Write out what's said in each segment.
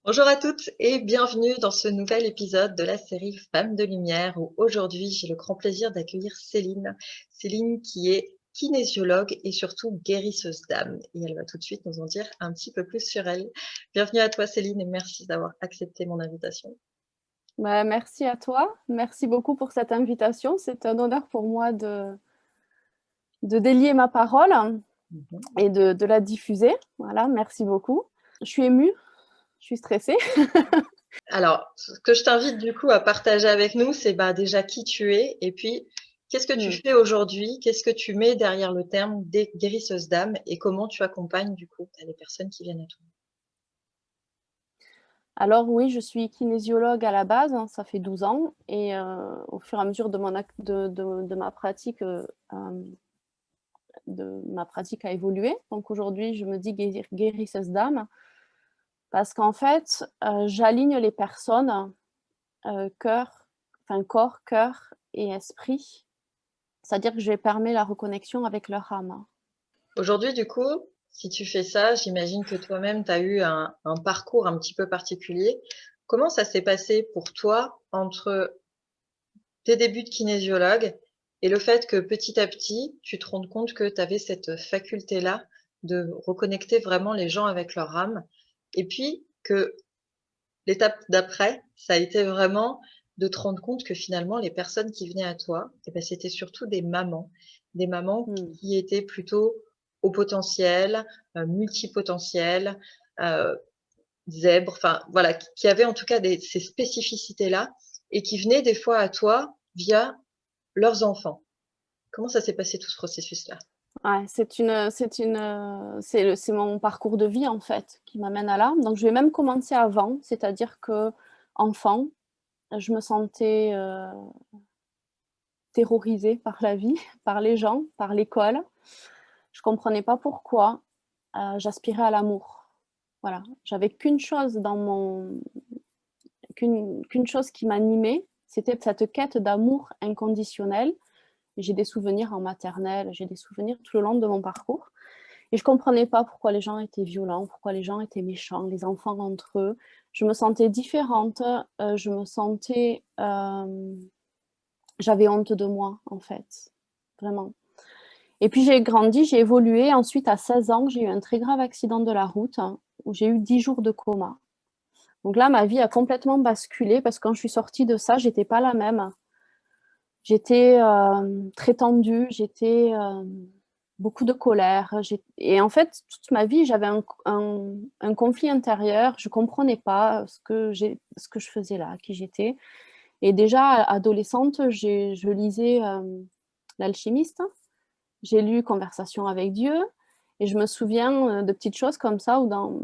Bonjour à toutes et bienvenue dans ce nouvel épisode de la série Femmes de Lumière où aujourd'hui j'ai le grand plaisir d'accueillir Céline. Céline qui est kinésiologue et surtout guérisseuse d'âme et elle va tout de suite nous en dire un petit peu plus sur elle. Bienvenue à toi Céline et merci d'avoir accepté mon invitation. Bah, merci à toi. Merci beaucoup pour cette invitation. C'est un honneur pour moi de délier ma parole Mhm. et de la diffuser. Voilà, merci beaucoup. Je suis émue, je suis stressée. Alors, ce que je t'invite du coup à partager avec nous, c'est déjà qui tu es et puis qu'est-ce que tu Mmh. fais aujourd'hui, qu'est-ce que tu mets derrière le terme des guérisseuses d'âme et comment tu accompagnes du coup les personnes qui viennent à toi. Alors oui, je suis kinésiologue à la base, hein, ça fait 12 ans et au fur et à mesure de mon ac de ma pratique, de ma pratique a évolué. Donc aujourd'hui, je me dis guérisseuse d'âme parce qu'en fait, j'aligne les personnes, cœur corps, cœur et esprit. C'est-à-dire que je permets la reconnexion avec leur âme. Aujourd'hui, du coup, si tu fais ça, j'imagine que toi-même, tu as eu un parcours un petit peu particulier. Comment ça s'est passé pour toi entre tes débuts de kinésiologue et le fait que petit à petit, tu te rendes compte que tu avais cette faculté-là de reconnecter vraiment les gens avec leur âme et puis que l'étape d'après, ça a été vraiment de te rendre compte que finalement les personnes qui venaient à toi, c'était surtout des mamans Mmh. qui étaient plutôt au potentiel, multipotentielles, heu, zèbres, enfin voilà, qui avaient en tout cas ces spécificités-là et qui venaient des fois à toi via leurs enfants. Comment ça s'est passé tout ce processus-là? Ouais, c'est mon parcours de vie, en fait, qui m'amène à là. Donc je vais même commencer avant, c'est-à-dire qu'enfant, je me sentais, terrorisée par la vie, par les gens, par l'école. Je comprenais pas pourquoi, j'aspirais à l'amour. Voilà, j'avais qu'une chose qui m'animait, c'était cette quête d'amour inconditionnel. J'ai des souvenirs en maternelle, j'ai des souvenirs tout le long de mon parcours et je comprenais pas pourquoi les gens étaient violents, pourquoi les gens étaient méchants, les enfants entre eux. Je me sentais différente, je me sentais, j'avais honte de moi, en fait, vraiment. Et puis j'ai grandi, j'ai évolué. Ensuite, à 16 ans, j'ai eu un très grave accident de la route, où j'ai eu 10 jours de coma. Donc là, ma vie a complètement basculé parce que quand je suis sortie de ça, j'étais pas la même. J'étais, très tendue, beaucoup de colère, et en fait, toute ma vie, j'avais un conflit intérieur. Je comprenais pas ce que je faisais là, qui j'étais, et déjà adolescente, je lisais, L'Alchimiste. J'ai lu Conversation avec Dieu et je me souviens, de petites choses comme ça où dans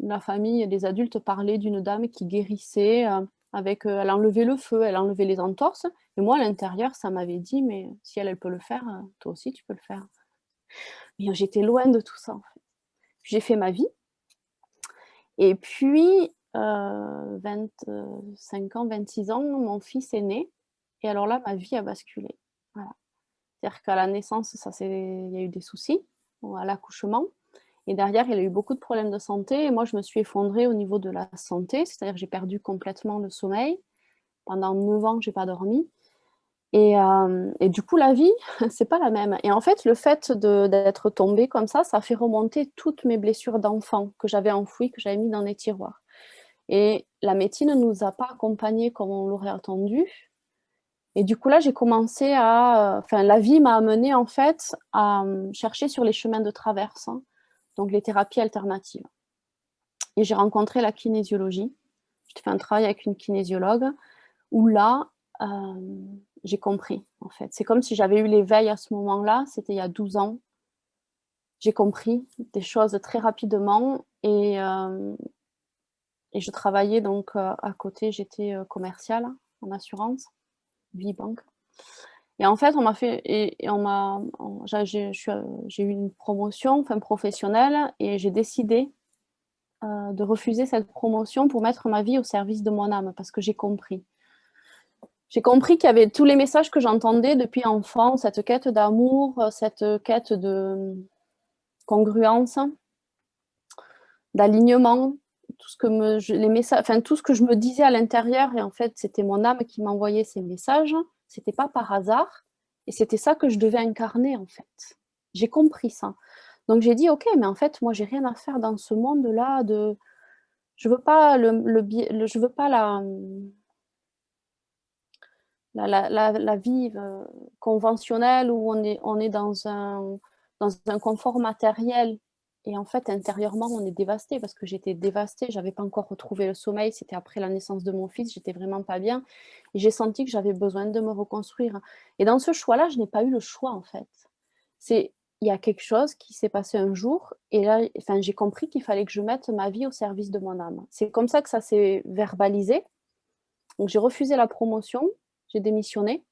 la famille, les adultes parlaient d'une dame qui guérissait, elle enlevait le feu, elle enlevait les entorses, et moi, à l'intérieur, ça m'avait dit: «Mais si elle, elle peut le faire, toi aussi tu peux le faire». Mais j'étais loin de tout ça, en fait. J'ai fait ma vie et puis, 25 ans, 26 ans, mon fils est né et alors là, ma vie a basculé. Voilà. C'est-à-dire qu'à la naissance, il y a eu des soucis, ou à l'accouchement, et derrière, il a eu beaucoup de problèmes de santé et moi, je me suis effondrée au niveau de la santé, c'est-à-dire que j'ai perdu complètement le sommeil. Pendant 9 ans, j'ai pas dormi et du coup, la vie, c'est pas la même, et en fait, le fait d'être tombée comme ça fait remonter toutes mes blessures d'enfant que j'avais enfouies, que j'avais mis dans des tiroirs, et la médecine ne nous a pas accompagnés comme on l'aurait attendu, et du coup, là, j'ai commencé la vie m'a amenée, en fait, à, chercher sur les chemins de traverse, hein, donc les thérapies alternatives, et j'ai rencontré la kinésiologie. J'ai fait un travail avec une kinésiologue où là, j'ai compris, en fait. C'est comme si j'avais eu l'éveil à ce moment-là, c'était il y a 12 ans. J'ai compris des choses très rapidement et je travaillais donc, à côté, j'étais, commerciale en assurance, vie, banque. Et en fait, on m'a fait et on m'a on j'ai eu une promotion, enfin professionnelle, et j'ai décidé, de refuser cette promotion pour mettre ma vie au service de mon âme parce que j'ai compris. J'ai compris qu'il y avait tous les messages que j'entendais depuis enfant, cette quête d'amour, cette quête de congruence, d'alignement, tout ce que les messages, enfin, tout ce que je me disais à l'intérieur, et en fait, c'était mon âme qui m'envoyait ces messages. C'était pas par hasard. Et c'était ça que je devais incarner, en fait. J'ai compris ça. Donc, j'ai dit, OK, mais en fait, moi, j'ai rien à faire dans ce monde-là de... Je veux pas je veux pas la vie conventionnelle où on est dans un confort matériel. Et en fait, intérieurement, on est dévasté parce que j'étais dévastée. Je n'avais pas encore retrouvé le sommeil. C'était après la naissance de mon fils. J'étais vraiment pas bien. Et j'ai senti que j'avais besoin de me reconstruire. Et dans ce choix-là, je n'ai pas eu le choix, en fait. Il y a quelque chose qui s'est passé un jour. Et là, enfin, j'ai compris qu'il fallait que je mette ma vie au service de mon âme. C'est comme ça que ça s'est verbalisé. Donc, j'ai refusé la promotion. J'ai démissionné.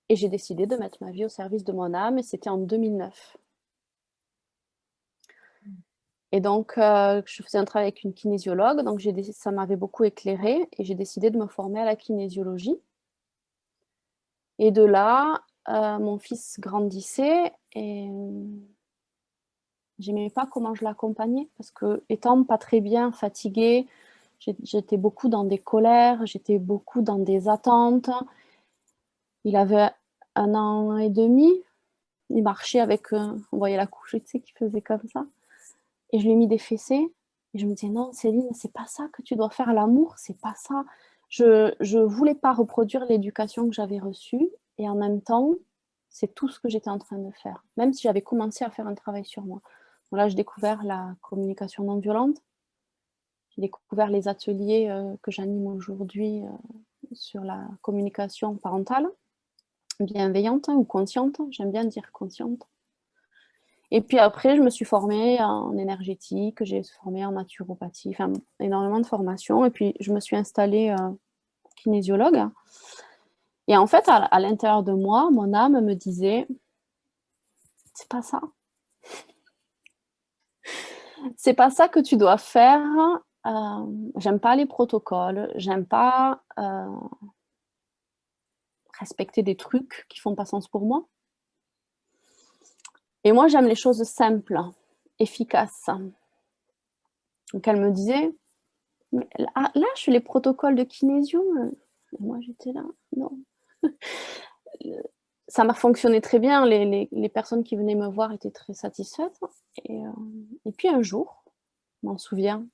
Et j'ai décidé de mettre ma vie au service de mon âme. Et c'était en 2009. Et donc, je faisais un travail avec une kinésiologue, donc ça m'avait beaucoup éclairée et j'ai décidé de me former à la kinésiologie. Et de là, mon fils grandissait et j'aimais pas comment je l'accompagnais parce que, étant pas très bien, fatiguée, j'étais beaucoup dans des colères, j'étais beaucoup dans des attentes. Il avait 1 an et demi, il marchait avec, on voyait la couche, tu sais, qui faisait comme ça. Et je lui ai mis des fessées. Et je me disais, non, Céline, c'est pas ça que tu dois faire, l'amour, c'est pas ça. Je voulais pas reproduire l'éducation que j'avais reçue. Et en même temps, c'est tout ce que j'étais en train de faire. Même si j'avais commencé à faire un travail sur moi. Donc là, j'ai découvert la communication non violente. J'ai découvert les ateliers que j'anime aujourd'hui sur la communication parentale, bienveillante ou consciente. J'aime bien dire consciente. Et puis après, je me suis formée en énergétique, j'ai formé en naturopathie, enfin énormément de formations. Et puis je me suis installée kinésiologue. Et en fait, à l'intérieur de moi, mon âme me disait, c'est pas ça. C'est pas ça que tu dois faire. J'aime pas les protocoles, j'aime pas respecter des trucs qui font pas sens pour moi. Et moi, j'aime les choses simples, efficaces. Donc elle me disait, mais lâche les protocoles de kinésio. Et moi, j'étais là, non. Ça m'a fonctionné très bien. Les personnes qui venaient me voir étaient très satisfaites. Et puis un jour, je m'en souviens,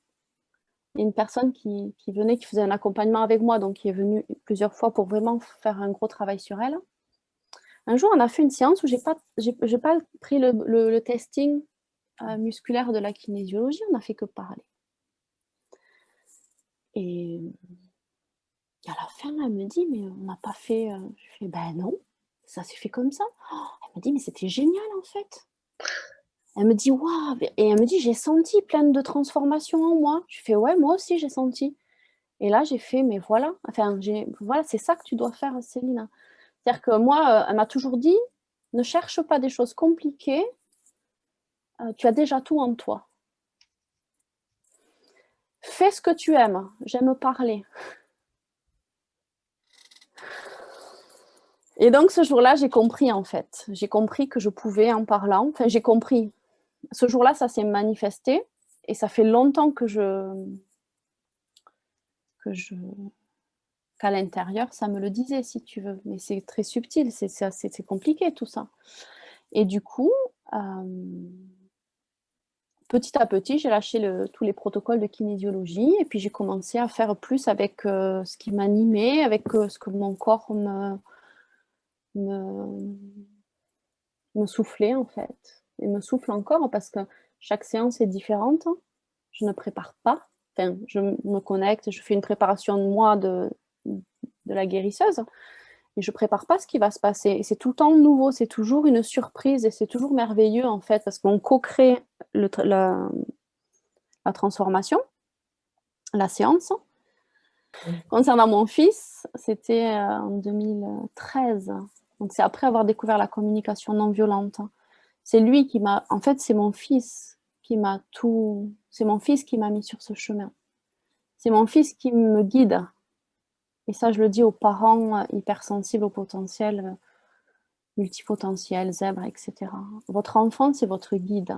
il y a une personne qui venait, qui faisait un accompagnement avec moi, donc qui est venue plusieurs fois pour vraiment faire un gros travail sur elle. Un jour, on a fait une séance où j'ai pas pris le testing musculaire de la kinésiologie, on n'a fait que parler. Et à la fin, elle me dit, mais on n'a pas fait... Je fais, ben non, ça s'est fait comme ça. Elle me dit, mais c'était génial en fait. Elle me dit, waouh, et elle me dit, j'ai senti plein de transformations en moi. Je fais, ouais, moi aussi j'ai senti. Et là, j'ai fait, mais voilà, enfin, voilà, c'est ça que tu dois faire, Céline. C'est-à-dire que moi, elle m'a toujours dit, ne cherche pas des choses compliquées, tu as déjà tout en toi. Fais ce que tu aimes, j'aime parler. Et donc, ce jour-là, j'ai compris, en fait. J'ai compris que je pouvais, en parlant, enfin, j'ai compris. Ce jour-là, ça s'est manifesté, et ça fait longtemps qu'à l'intérieur, ça me le disait, si tu veux. Mais c'est très subtil, c'est compliqué, tout ça. Et du coup, petit à petit, j'ai lâché tous les protocoles de kinésiologie, et puis j'ai commencé à faire plus avec ce qui m'animait, avec ce que mon corps me soufflait, en fait. Et me souffle encore, parce que chaque séance est différente. Je ne prépare pas. Enfin, je me connecte, je fais une préparation de moi de la guérisseuse, mais je prépare pas ce qui va se passer. Et c'est tout le temps nouveau, c'est toujours une surprise, et c'est toujours merveilleux, en fait, parce qu'on co-crée la transformation, la séance. Concernant mon fils, c'était en 2013. Donc c'est après avoir découvert la communication non violente. C'est lui qui m'a... En fait, c'est mon fils qui m'a tout... C'est mon fils qui m'a mis sur ce chemin. C'est mon fils qui me guide. Et ça, je le dis aux parents hypersensibles au potentiel, multipotentiel, zèbre, etc. Votre enfant, c'est votre guide.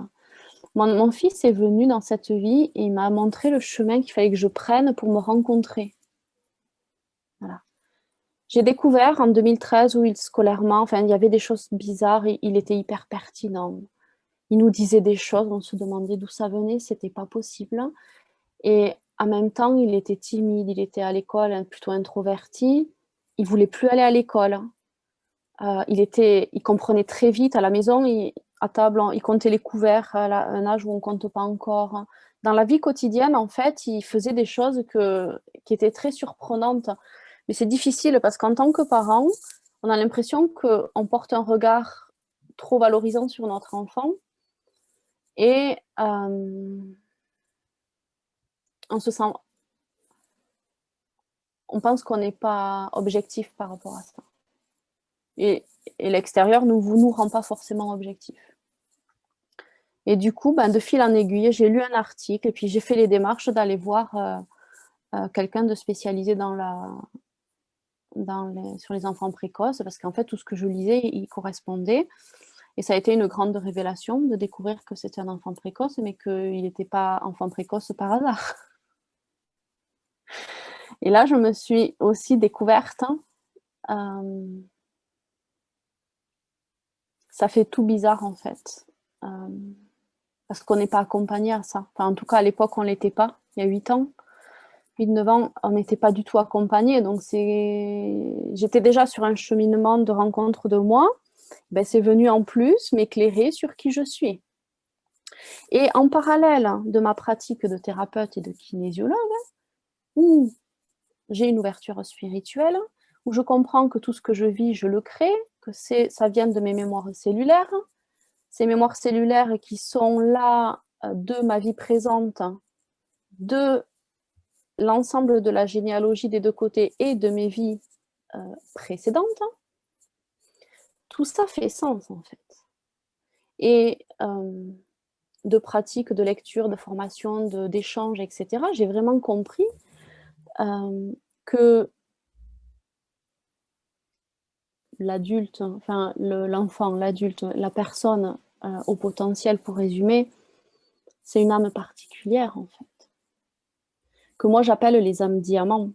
Mon fils est venu dans cette vie et il m'a montré le chemin qu'il fallait que je prenne pour me rencontrer. Voilà. J'ai découvert en 2013 où scolairement, enfin, il y avait des choses bizarres et il était hyper pertinent. Il nous disait des choses, on se demandait d'où ça venait, c'était pas possible. Et en même temps, il était timide, il était à l'école plutôt introverti, il voulait plus aller à l'école. Il comprenait très vite à la maison, à table, il comptait les couverts à un âge où on ne compte pas encore. Dans la vie quotidienne, en fait, il faisait des choses qui étaient très surprenantes. Mais c'est difficile parce qu'en tant que parent, on a l'impression qu'on porte un regard trop valorisant sur notre enfant et on se sent, on pense qu'on n'est pas objectif par rapport à ça. Et l'extérieur ne nous rend pas forcément objectif. Et du coup, de fil en aiguille, j'ai lu un article et puis j'ai fait les démarches d'aller voir quelqu'un de spécialisé sur les enfants précoces, parce qu'en fait, tout ce que je lisais, il correspondait. Et ça a été une grande révélation de découvrir que c'était un enfant précoce, mais qu'il n'était pas enfant précoce par hasard. Et là, je me suis aussi découverte. Ça fait tout bizarre, en fait. Parce qu'on n'est pas accompagné à ça. Enfin, en tout cas, à l'époque, on ne l'était pas, il y a 8 ans. 8-9 ans, on n'était pas du tout accompagné. Donc, j'étais déjà sur un cheminement de rencontre de moi. C'est venu en plus m'éclairer sur qui je suis. Et en parallèle de ma pratique de thérapeute et de kinésiologue, où j'ai une ouverture spirituelle, où je comprends que tout ce que je vis, je le crée, que ça vient de mes mémoires cellulaires. Ces mémoires cellulaires qui sont là de ma vie présente, de l'ensemble de la généalogie des deux côtés et de mes vies précédentes, tout ça fait sens en fait. Et de pratique, de lecture, de formation, d'échange, etc., j'ai vraiment compris que l'adulte, enfin l'enfant, l'adulte, la personne au potentiel, pour résumer, c'est une âme particulière en fait, que moi j'appelle les âmes diamants.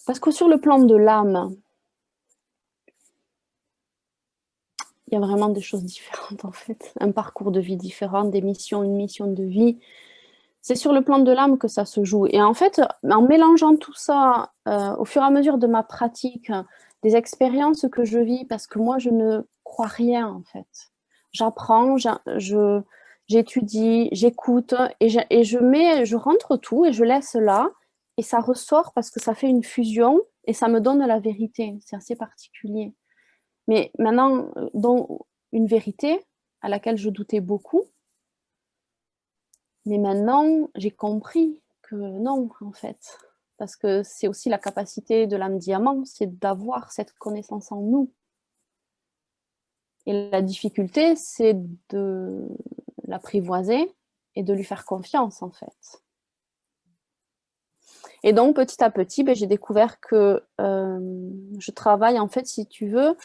Parce que sur le plan de l'âme, il y a vraiment des choses différentes en fait, un parcours de vie différent, une mission de vie. C'est sur le plan de l'âme que ça se joue. Et en fait, en mélangeant tout ça au fur et à mesure de ma pratique, des expériences que je vis, parce que moi, je ne crois rien en fait. J'apprends, j'étudie, j'écoute et je rentre tout et je laisse là et ça ressort parce que ça fait une fusion et ça me donne la vérité. C'est assez particulier. Mais maintenant, dans une vérité à laquelle je doutais beaucoup, mais maintenant, j'ai compris que non, en fait. Parce que c'est aussi la capacité de l'âme diamant, c'est d'avoir cette connaissance en nous. Et la difficulté, c'est de l'apprivoiser et de lui faire confiance, en fait. Et donc, petit à petit, j'ai découvert que je travaille, en fait, si tu veux,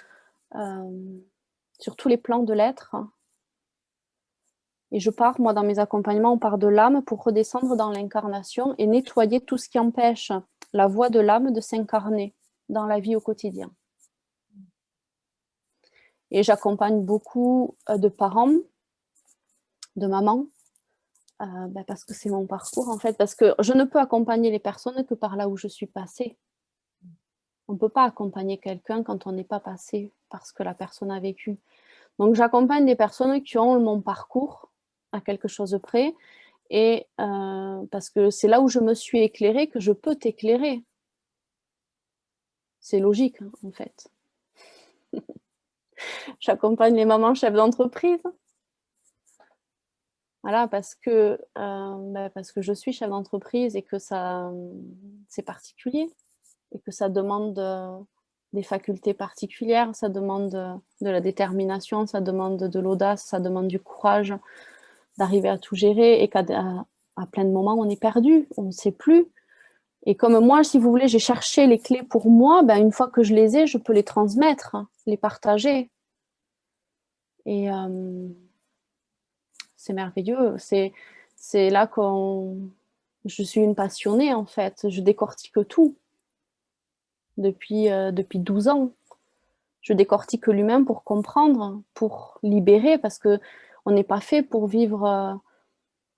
sur tous les plans de l'être. Et je pars, moi, dans mes accompagnements, on part de l'âme pour redescendre dans l'incarnation et nettoyer tout ce qui empêche la voix de l'âme de s'incarner dans la vie au quotidien. Et j'accompagne beaucoup de parents, de mamans, parce que c'est mon parcours, en fait, parce que je ne peux accompagner les personnes que par là où je suis passée. On ne peut pas accompagner quelqu'un quand on n'est pas passé par ce que la personne a vécu. Donc, j'accompagne des personnes qui ont mon parcours à quelque chose près, et parce que c'est là où je me suis éclairée que je peux t'éclairer. C'est logique, hein, en fait. J'accompagne les mamans chefs d'entreprise. Voilà, parce que je suis chef d'entreprise et que c'est particulier et que ça demande des facultés particulières, ça demande de la détermination, ça demande de l'audace, ça demande du courage d'arriver à tout gérer et qu'à plein de moments, on est perdu, on ne sait plus. Et comme moi, si vous voulez, j'ai cherché les clés pour moi, une fois que je les ai, je peux les transmettre, les partager. Et c'est merveilleux. C'est là je suis une passionnée, en fait. Je décortique tout depuis 12 ans. Je décortique l'humain pour comprendre, pour libérer, parce qu'on n'est pas fait pour vivre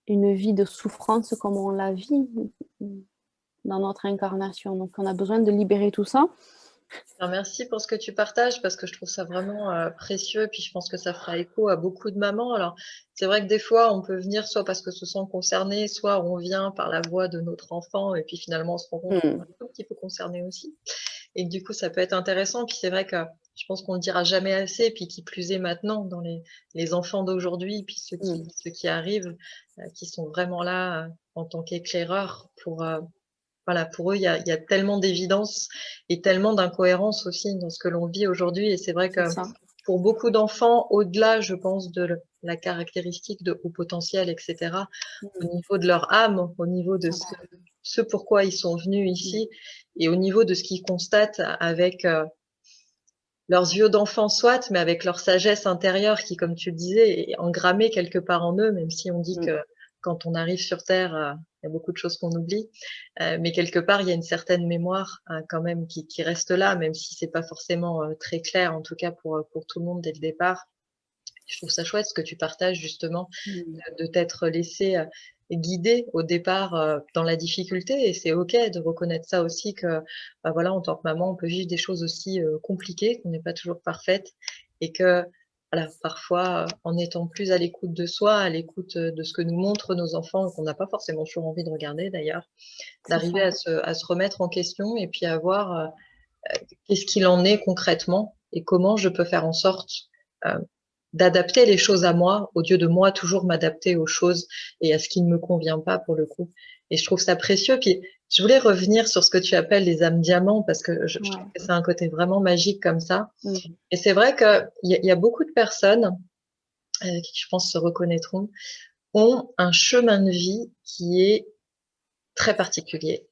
une vie de souffrance comme on la vit dans notre incarnation. Donc, on a besoin de libérer tout ça. Alors, merci pour ce que tu partages parce que je trouve ça vraiment précieux et puis je pense que ça fera écho à beaucoup de mamans. Alors, c'est vrai que des fois, on peut venir soit parce que se sent concerné, soit on vient par la voix de notre enfant et puis finalement, on se rend compte qu'on est un tout petit peu concerné aussi. Et du coup, ça peut être intéressant. Puis c'est vrai que je pense qu'on ne le dira jamais assez. Puis qui plus est maintenant, dans les enfants d'aujourd'hui, puis ceux qui arrivent, qui sont vraiment là en tant qu'éclaireurs voilà, pour eux, il y a tellement d'évidence et tellement d'incohérence aussi dans ce que l'on vit aujourd'hui. Et c'est vrai que pour beaucoup d'enfants, au-delà, je pense, de la caractéristique de haut potentiel, etc., au niveau de leur âme, au niveau de ce pourquoi ils sont venus ici et au niveau de ce qu'ils constatent avec leurs yeux d'enfant soit, mais avec leur sagesse intérieure qui, comme tu le disais, est engrammée quelque part en eux, même si on dit que quand on arrive sur Terre, il y a beaucoup de choses qu'on oublie. Mais quelque part, il y a une certaine mémoire quand même qui reste là, même si c'est pas forcément très clair, en tout cas pour tout le monde dès le départ. Je trouve ça chouette ce que tu partages justement, de t'être laissé guider au départ dans la difficulté. Et c'est OK de reconnaître ça aussi que, bah voilà, en tant que maman, on peut vivre des choses aussi compliquées, qu'on n'est pas toujours parfaite et que voilà, parfois, en étant plus à l'écoute de soi, à l'écoute de ce que nous montrent nos enfants, qu'on n'a pas forcément toujours envie de regarder d'ailleurs, d'arriver à se remettre en question et puis à voir qu'est-ce qu'il en est concrètement et comment je peux faire en sorte d'adapter les choses à moi au lieu de moi toujours m'adapter aux choses et à ce qui ne me convient pas pour le coup. Et je trouve ça précieux. Puis je voulais revenir sur ce que tu appelles les âmes diamants parce que je trouve que c'est un côté vraiment magique comme ça. Et c'est vrai qu'il y a beaucoup de personnes qui, je pense, se reconnaîtront, ont un chemin de vie qui est très particulier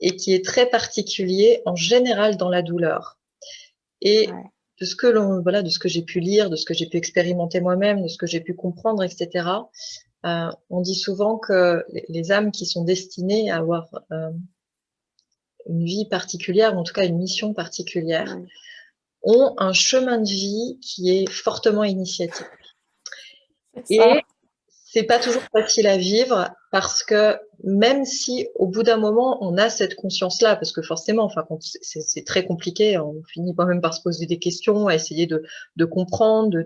et qui est très particulier en général dans la douleur. Et de ce que voilà, de ce que j'ai pu lire, de ce que j'ai pu expérimenter moi-même, de ce que j'ai pu comprendre, etc. On dit souvent que les âmes qui sont destinées à avoir une vie particulière, ou en tout cas une mission particulière, ont un chemin de vie qui est fortement initiatique. Et c'est pas toujours facile à vivre parce que même si au bout d'un moment on a cette conscience-là, parce que forcément, enfin, c'est très compliqué, on finit quand même par se poser des questions, à essayer de comprendre,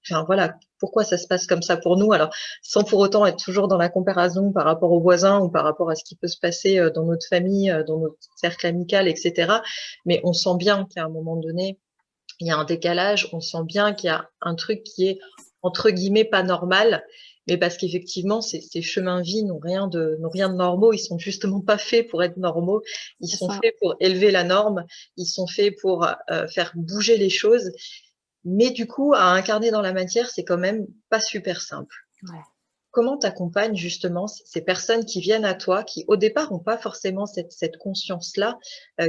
enfin voilà, pourquoi ça se passe comme ça pour nous. Alors, sans pour autant être toujours dans la comparaison par rapport aux voisins ou par rapport à ce qui peut se passer dans notre famille, dans notre cercle amical, etc. Mais on sent bien qu'à un moment donné, il y a un décalage, on sent bien qu'il y a un truc qui est entre guillemets pas normal, mais parce qu'effectivement ces chemins de vie n'ont rien de normaux, ils sont justement pas faits pour être normaux, ils sont faits pour élever la norme, ils sont faits pour faire bouger les choses, mais du coup à incarner dans la matière c'est quand même pas super simple. Comment t'accompagnes justement ces personnes qui viennent à toi, qui au départ n'ont pas forcément cette conscience-là,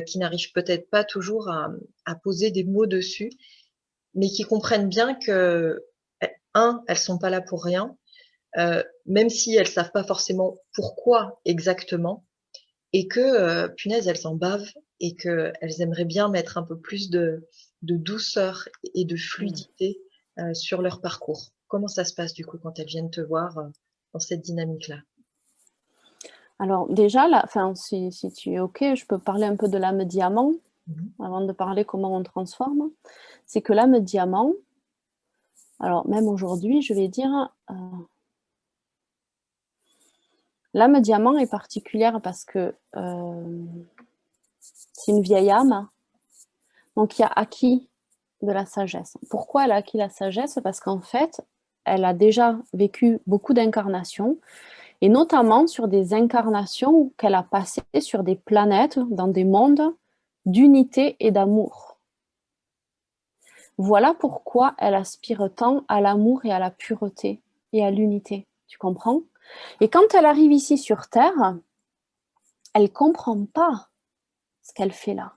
qui n'arrivent peut-être pas toujours à poser des mots dessus, mais qui comprennent bien que, elles sont pas là pour rien, même si elles savent pas forcément pourquoi exactement, et que, punaise, elles en bavent et qu'elles aimeraient bien mettre un peu plus de douceur et de fluidité sur leur parcours. Comment ça se passe du coup quand elles viennent te voir dans cette dynamique-là? Alors déjà, si tu es OK, je peux parler un peu de l'âme diamant avant de parler comment on transforme. C'est que l'âme diamant, alors même aujourd'hui, je vais dire, l'âme diamant est particulière parce que c'est une vieille âme, donc qui a acquis de la sagesse. Pourquoi elle a acquis la sagesse? Parce qu'en fait, elle a déjà vécu beaucoup d'incarnations, et notamment sur des incarnations qu'elle a passées sur des planètes, dans des mondes d'unité et d'amour. Voilà pourquoi elle aspire tant à l'amour et à la pureté et à l'unité. Tu comprends? Et quand elle arrive ici sur Terre, elle ne comprend pas ce qu'elle fait là.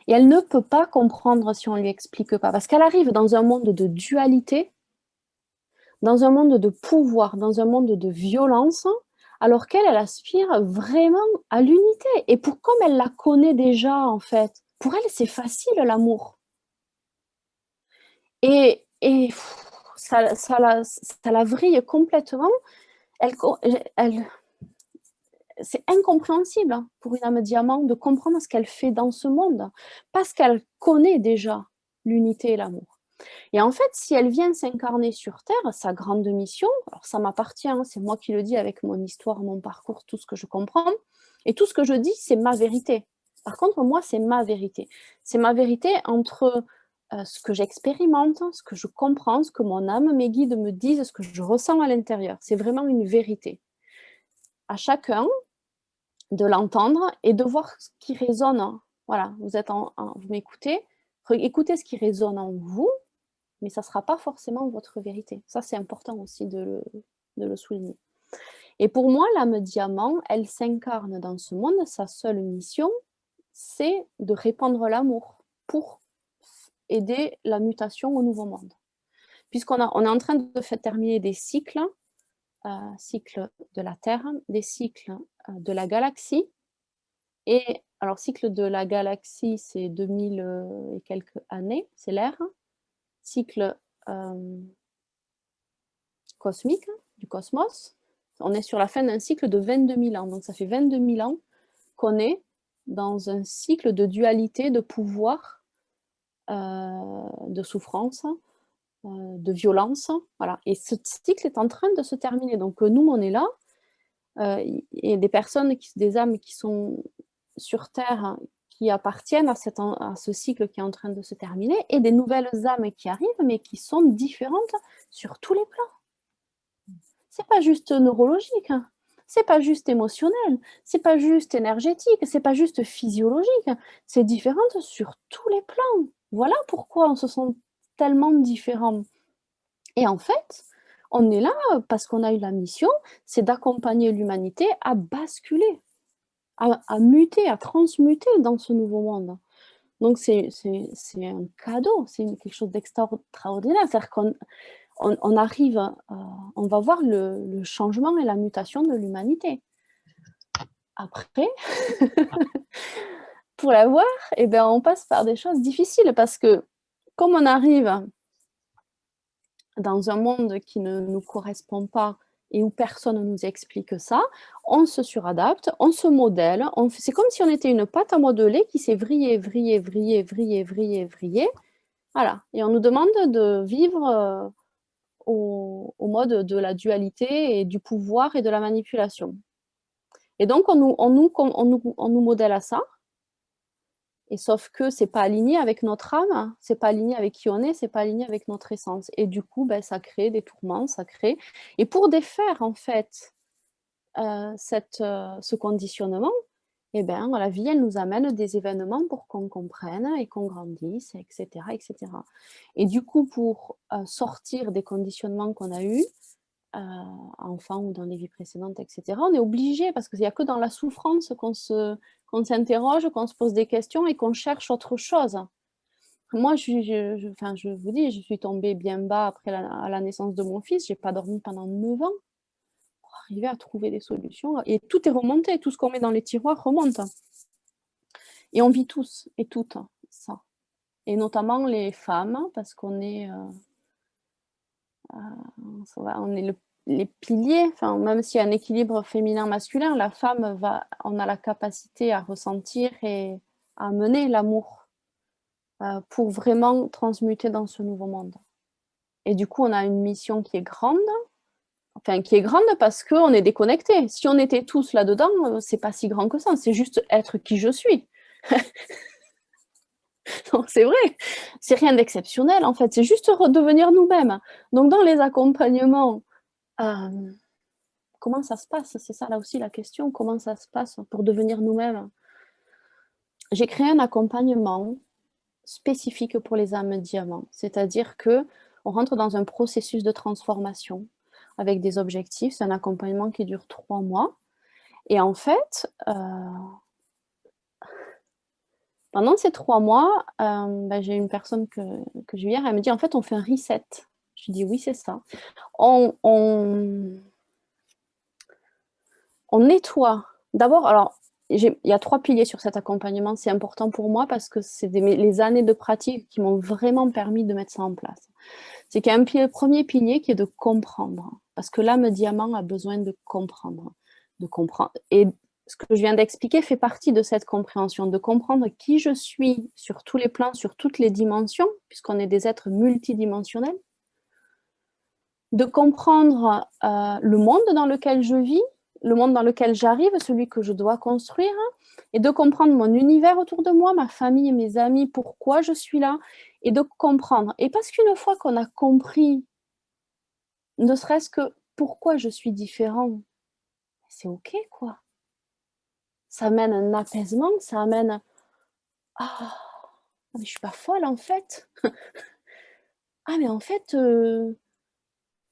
Et elle ne peut pas comprendre si on ne lui explique pas. Parce qu'elle arrive dans un monde de dualité, dans un monde de pouvoir, dans un monde de violence, alors qu'elle, elle aspire vraiment à l'unité. Et comme elle la connaît déjà, en fait, pour elle, c'est facile l'amour. Et ça la vrille complètement. C'est incompréhensible pour une âme diamant de comprendre ce qu'elle fait dans ce monde, parce qu'elle connaît déjà l'unité et l'amour. Et en fait, si elle vient s'incarner sur Terre, sa grande mission, alors ça m'appartient, hein, c'est moi qui le dis avec mon histoire, mon parcours, tout ce que je comprends, et tout ce que je dis, c'est ma vérité. Par contre, moi, c'est ma vérité. C'est ma vérité entre ce que j'expérimente, ce que je comprends, ce que mon âme, mes guides me disent, ce que je ressens à l'intérieur. C'est vraiment une vérité. À chacun de l'entendre et de voir ce qui résonne. Voilà, vous m'écoutez, écoutez ce qui résonne en vous, mais ça ne sera pas forcément votre vérité. Ça, c'est important aussi de le souligner. Et pour moi, l'âme diamant, elle s'incarne dans ce monde. Sa seule mission, c'est de répandre l'amour pour aider la mutation au nouveau monde. Puisqu'on est en train de faire terminer des cycles, cycles de la Terre, des cycles de la galaxie. Et alors, cycle de la galaxie, c'est 2000 et quelques années, c'est l'ère. Cycle cosmique, du cosmos, on est sur la fin d'un cycle de 22 000 ans. Donc ça fait 22 000 ans qu'on est dans un cycle de dualité, de pouvoir, de souffrance, de violence. Voilà. Et ce cycle est en train de se terminer. Donc nous, on est là. Et des personnes, des âmes qui sont sur Terre, hein, qui appartiennent à ce cycle qui est en train de se terminer, et des nouvelles âmes qui arrivent, mais qui sont différentes sur tous les plans. C'est pas juste neurologique, hein. C'est pas juste émotionnel, c'est pas juste énergétique, c'est pas juste physiologique, c'est différent sur tous les plans. Voilà pourquoi on se sent tellement différents. Et en fait, on est là parce qu'on a eu la mission, c'est d'accompagner l'humanité à basculer, à muter, à transmuter dans ce nouveau monde. Donc c'est un cadeau, c'est quelque chose d'extraordinaire. C'est-à-dire qu'on arrive, on va voir le changement et la mutation de l'humanité. Après, pour la voir, eh bien, on passe par des choses difficiles parce que comme on arrive dans un monde qui ne nous correspond pas et où personne ne nous explique ça, on se suradapte, on se modèle, c'est comme si on était une pâte à modeler qui s'est vrillée, vrillée, vrillée, vrillée, vrillée, vrillée. Voilà. Et on nous demande de vivre au mode de la dualité et du pouvoir et de la manipulation. Et donc, on nous modèle à ça. Et sauf que c'est pas aligné avec notre âme, c'est pas aligné avec qui on est, c'est pas aligné avec notre essence. Et du coup, ben, ça crée des tourments, ça crée. Et pour défaire en fait ce conditionnement, eh ben, la vie, elle nous amène des événements pour qu'on comprenne et qu'on grandisse, etc., etc. Et du coup, pour sortir des conditionnements qu'on a eus, enfant ou dans les vies précédentes, etc., on est obligé, parce qu'il n'y a que dans la souffrance qu'on s'interroge, qu'on se pose des questions et qu'on cherche autre chose. Moi, je vous dis, je suis tombée bien bas après à la naissance de mon fils, j'ai pas dormi pendant 9 ans pour arriver à trouver des solutions. Et tout est remonté, tout ce qu'on met dans les tiroirs remonte. Et on vit tous et toutes ça. Et notamment les femmes, parce qu'on est, on est les piliers, enfin, même s'il y a un équilibre féminin-masculin, la femme on a la capacité à ressentir et à mener l'amour pour vraiment transmuter dans ce nouveau monde. Et du coup, on a une mission qui est grande, enfin qui est grande parce qu'on est déconnecté. Si on était tous là-dedans, c'est pas si grand que ça, c'est juste être qui je suis. Non, c'est vrai, c'est rien d'exceptionnel en fait, c'est juste redevenir nous-mêmes. Donc dans les accompagnements, comment ça se passe? C'est ça là aussi la question, comment ça se passe pour devenir nous-mêmes? J'ai créé un accompagnement spécifique pour les âmes diamants, c'est-à-dire que on rentre dans un processus de transformation avec des objectifs. C'est un accompagnement qui dure 3 mois. Et en fait, pendant ces 3 mois, j'ai une personne que j'ai eu hier, elle me dit en fait on fait un reset. Je dis oui, c'est ça. On nettoie. D'abord, alors, il y a 3 piliers sur cet accompagnement. C'est important pour moi parce que c'est les années de pratique qui m'ont vraiment permis de mettre ça en place. C'est qu'il y a un premier pilier qui est de comprendre. Parce que l'âme diamant a besoin de comprendre. Et ce que je viens d'expliquer fait partie de cette compréhension, de comprendre qui je suis sur tous les plans, sur toutes les dimensions, puisqu'on est des êtres multidimensionnels, de comprendre le monde dans lequel je vis, le monde dans lequel j'arrive, celui que je dois construire, et de comprendre mon univers autour de moi, ma famille, mes amis, pourquoi je suis là, et de comprendre. Et parce qu'une fois qu'on a compris, ne serait-ce que pourquoi je suis différent, c'est OK, quoi. Ça amène un apaisement, ça amène « Ah, mais je suis pas folle, en fait. Ah, mais en fait,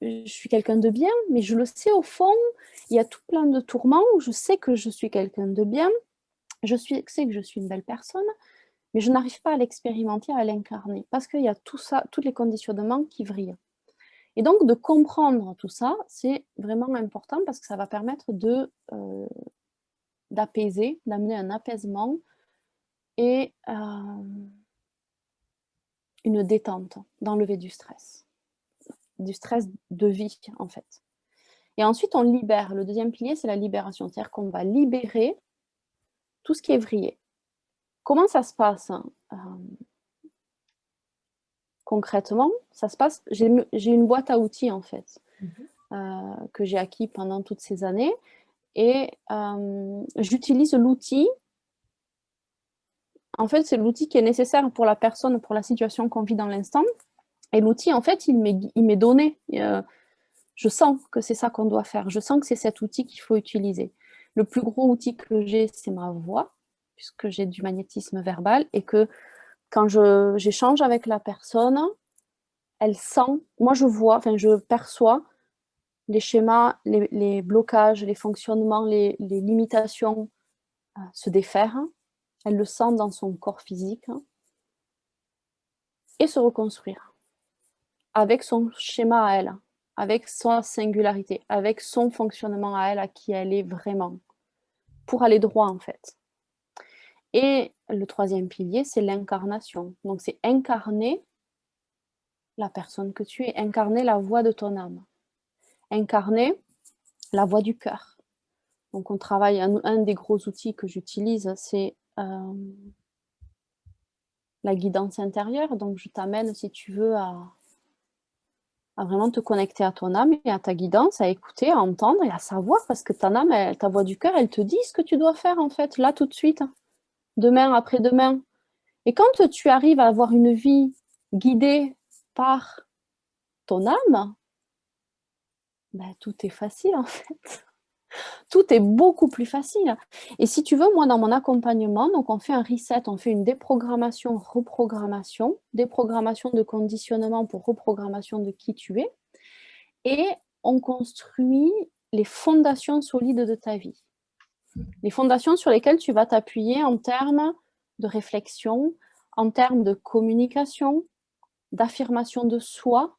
je suis quelqu'un de bien, mais je le sais au fond, il y a tout plein de tourments où je sais que je suis quelqu'un de bien, sais que je suis une belle personne, mais je n'arrive pas à l'expérimenter, à l'incarner, parce qu'il y a tout ça, tous les conditionnements qui vrillent. Et donc, de comprendre tout ça, c'est vraiment important parce que ça va permettre d'apaiser, d'amener un apaisement et une détente, d'enlever du stress de vie, en fait. Et ensuite, on libère. Le deuxième pilier, c'est la libération. C'est-à-dire qu'on va libérer tout ce qui est vrillé. Comment ça se passe concrètement? Ça se passe, j'ai une boîte à outils, en fait, que j'ai acquis pendant toutes ces années. Et j'utilise l'outil. En fait, c'est l'outil qui est nécessaire pour la personne, pour la situation qu'on vit dans l'instant. Et l'outil, en fait, il m'est donné. Je sens que c'est ça qu'on doit faire. Je sens que c'est cet outil qu'il faut utiliser. Le plus gros outil que j'ai, c'est ma voix, puisque j'ai du magnétisme verbal et que quand j'échange avec la personne, elle sent, moi je vois, enfin je perçois les schémas, les blocages, les fonctionnements, les limitations se défaire. Elle le sent dans son corps physique et se reconstruire avec son schéma à elle, avec sa singularité, avec son fonctionnement à elle, à qui elle est vraiment, pour aller droit en fait. Et le troisième pilier, c'est l'incarnation. Donc c'est incarner la personne que tu es, incarner la voix de ton âme, incarner la voix du cœur. Donc on travaille, un des gros outils que j'utilise, c'est la guidance intérieure. Donc je t'amène, si tu veux, à vraiment te connecter à ton âme et à ta guidance, à écouter, à entendre et à savoir, parce que ton âme, ta voix du cœur, elle te dit ce que tu dois faire en fait, là tout de suite, demain, après-demain. Et quand tu arrives à avoir une vie guidée par ton âme, ben, tout est facile en fait. Tout est beaucoup plus facile. Et si tu veux, moi, dans mon accompagnement, donc on fait un reset, on fait une déprogrammation, reprogrammation, déprogrammation de conditionnement pour reprogrammation de qui tu es, et on construit les fondations solides de ta vie. Les fondations sur lesquelles tu vas t'appuyer en termes de réflexion, en termes de communication, d'affirmation de soi,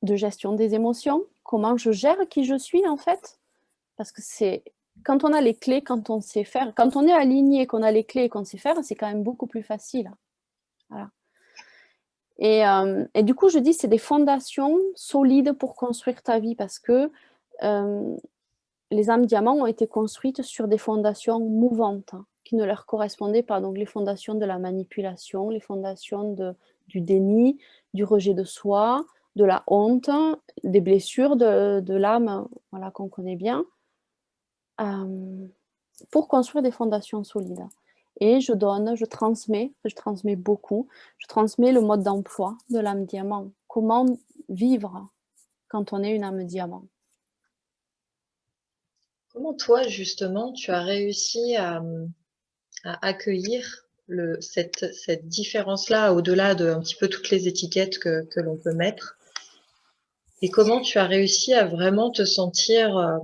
de gestion des émotions, comment je gère qui je suis en fait. Parce que c'est quand on a les clés, quand on sait faire, quand on est aligné, qu'on a les clés et qu'on sait faire, c'est quand même beaucoup plus facile. Voilà. Et du coup, je dis c'est des fondations solides pour construire ta vie parce que les âmes diamants ont été construites sur des fondations mouvantes qui ne leur correspondaient pas. Donc les fondations de la manipulation, les fondations du déni, du rejet de soi, de la honte, des blessures de l'âme, voilà, qu'on connaît bien, pour construire des fondations solides. Et je transmets beaucoup, je transmets le mode d'emploi de l'âme diamant. Comment vivre quand on est une âme diamant. Comment toi, justement, tu as réussi à accueillir cette différence-là, au-delà de un petit peu toutes les étiquettes que l'on peut mettre? Et comment tu as réussi à vraiment te sentir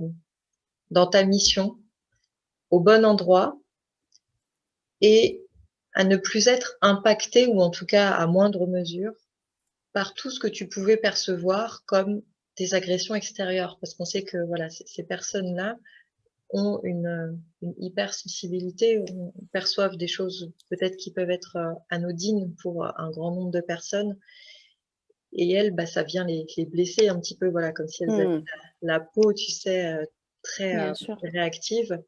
dans ta mission, au bon endroit, et à ne plus être impacté, ou en tout cas à moindre mesure, par tout ce que tu pouvais percevoir comme des agressions extérieures. Parce qu'on sait que voilà, ces personnes-là ont une hypersensibilité, perçoivent des choses peut-être qui peuvent être anodines pour un grand nombre de personnes. Et elles, bah, ça vient les blesser un petit peu, voilà, comme si elles avaient la peau, tu sais, très Bien sûr. réactive.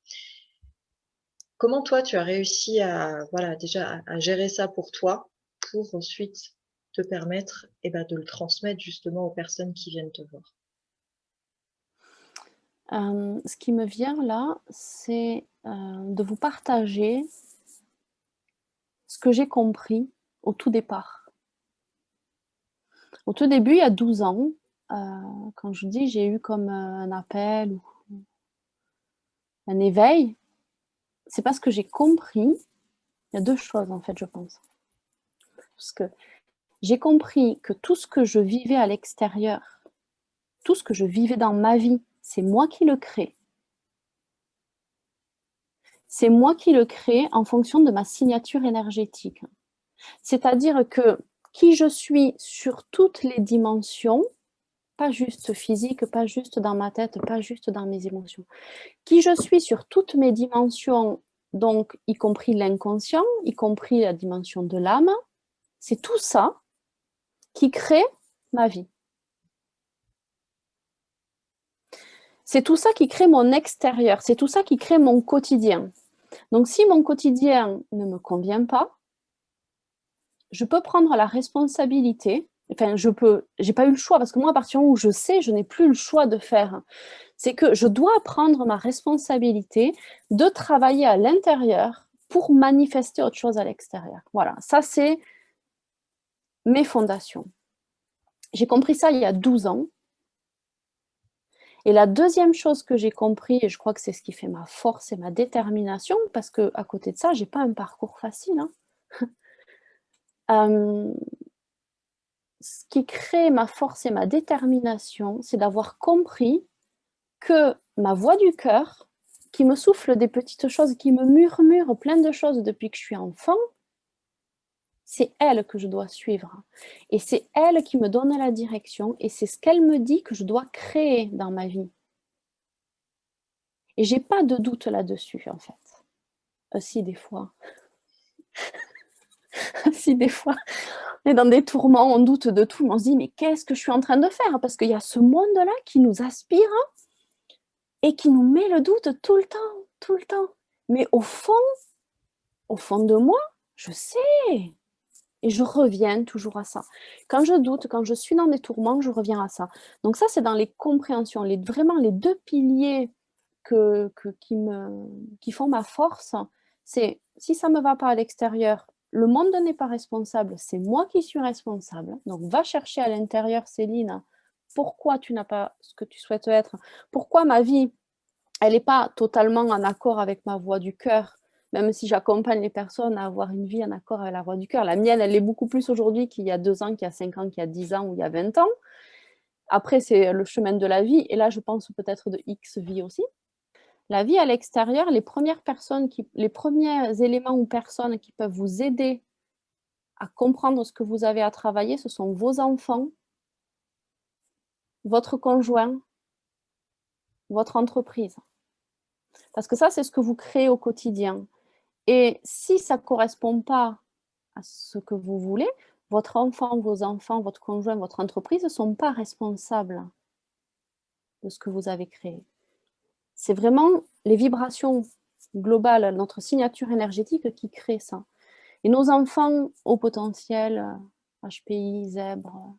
Comment toi, tu as réussi à, voilà, déjà à gérer ça pour toi, pour ensuite te permettre, eh ben, de le transmettre justement aux personnes qui viennent te voir? Ce qui me vient là, c'est, de vous partager ce que j'ai compris au tout départ. Au tout début, il y a 12 ans, quand je dis j'ai eu comme, un appel ou un éveil, c'est parce que j'ai compris il y a 2 choses en fait, je pense. Parce que j'ai compris que tout ce que je vivais à l'extérieur, tout ce que je vivais dans ma vie, c'est moi qui le crée. C'est moi qui le crée en fonction de ma signature énergétique. C'est-à-dire que qui je suis sur toutes les dimensions, pas juste physique, pas juste dans ma tête, pas juste dans mes émotions. Qui je suis sur toutes mes dimensions, donc y compris l'inconscient, y compris la dimension de l'âme, c'est tout ça qui crée ma vie. C'est tout ça qui crée mon extérieur, c'est tout ça qui crée mon quotidien. Donc si mon quotidien ne me convient pas, je peux prendre la responsabilité, enfin j'ai pas eu le choix, parce que moi à partir du moment où je sais, je n'ai plus le choix de faire. C'est que je dois prendre ma responsabilité de travailler à l'intérieur pour manifester autre chose à l'extérieur. Voilà, ça c'est mes fondations. J'ai compris ça il y a 12 ans. Et la deuxième chose que j'ai compris, et je crois que c'est ce qui fait ma force et ma détermination, parce que à côté de ça, j'ai pas un parcours facile, hein. Ce qui crée ma force et ma détermination, c'est d'avoir compris que ma voix du cœur, qui me souffle des petites choses, qui me murmure plein de choses depuis que je suis enfant, c'est elle que je dois suivre. Et c'est elle qui me donne la direction, et c'est ce qu'elle me dit que je dois créer dans ma vie. Et j'ai pas de doute là-dessus, en fait. Si, des fois. Si, des fois, on est dans des tourments, on doute de tout, on se dit, mais qu'est-ce que je suis en train de faire? Parce qu'il y a ce monde-là qui nous aspire et qui nous met le doute tout le temps, tout le temps. Mais au fond de moi, je sais. Et je reviens toujours à ça. Quand je doute, quand je suis dans des tourments, je reviens à ça. Donc ça, c'est dans les compréhensions, vraiment les 2 piliers qui font ma force. C'est si ça ne me va pas à l'extérieur, le monde n'est pas responsable, c'est moi qui suis responsable. Donc va chercher à l'intérieur, Céline, pourquoi tu n'as pas ce que tu souhaites être, pourquoi ma vie, elle n'est pas totalement en accord avec ma voix du cœur, même si j'accompagne les personnes à avoir une vie en accord avec la voix du cœur. La mienne, elle est beaucoup plus aujourd'hui qu'il y a 2 ans, qu'il y a 5 ans, qu'il y a 10 ans ou il y a 20 ans. Après, c'est le chemin de la vie, et là, je pense peut-être de X vie aussi. La vie à l'extérieur, les premiers éléments ou personnes qui peuvent vous aider à comprendre ce que vous avez à travailler, ce sont vos enfants, votre conjoint, votre entreprise. Parce que ça, c'est ce que vous créez au quotidien. Et si ça ne correspond pas à ce que vous voulez, votre enfant, vos enfants, votre conjoint, votre entreprise ne sont pas responsables de ce que vous avez créé. C'est vraiment les vibrations globales, notre signature énergétique qui crée ça. Et nos enfants au potentiel, HPI, zèbre,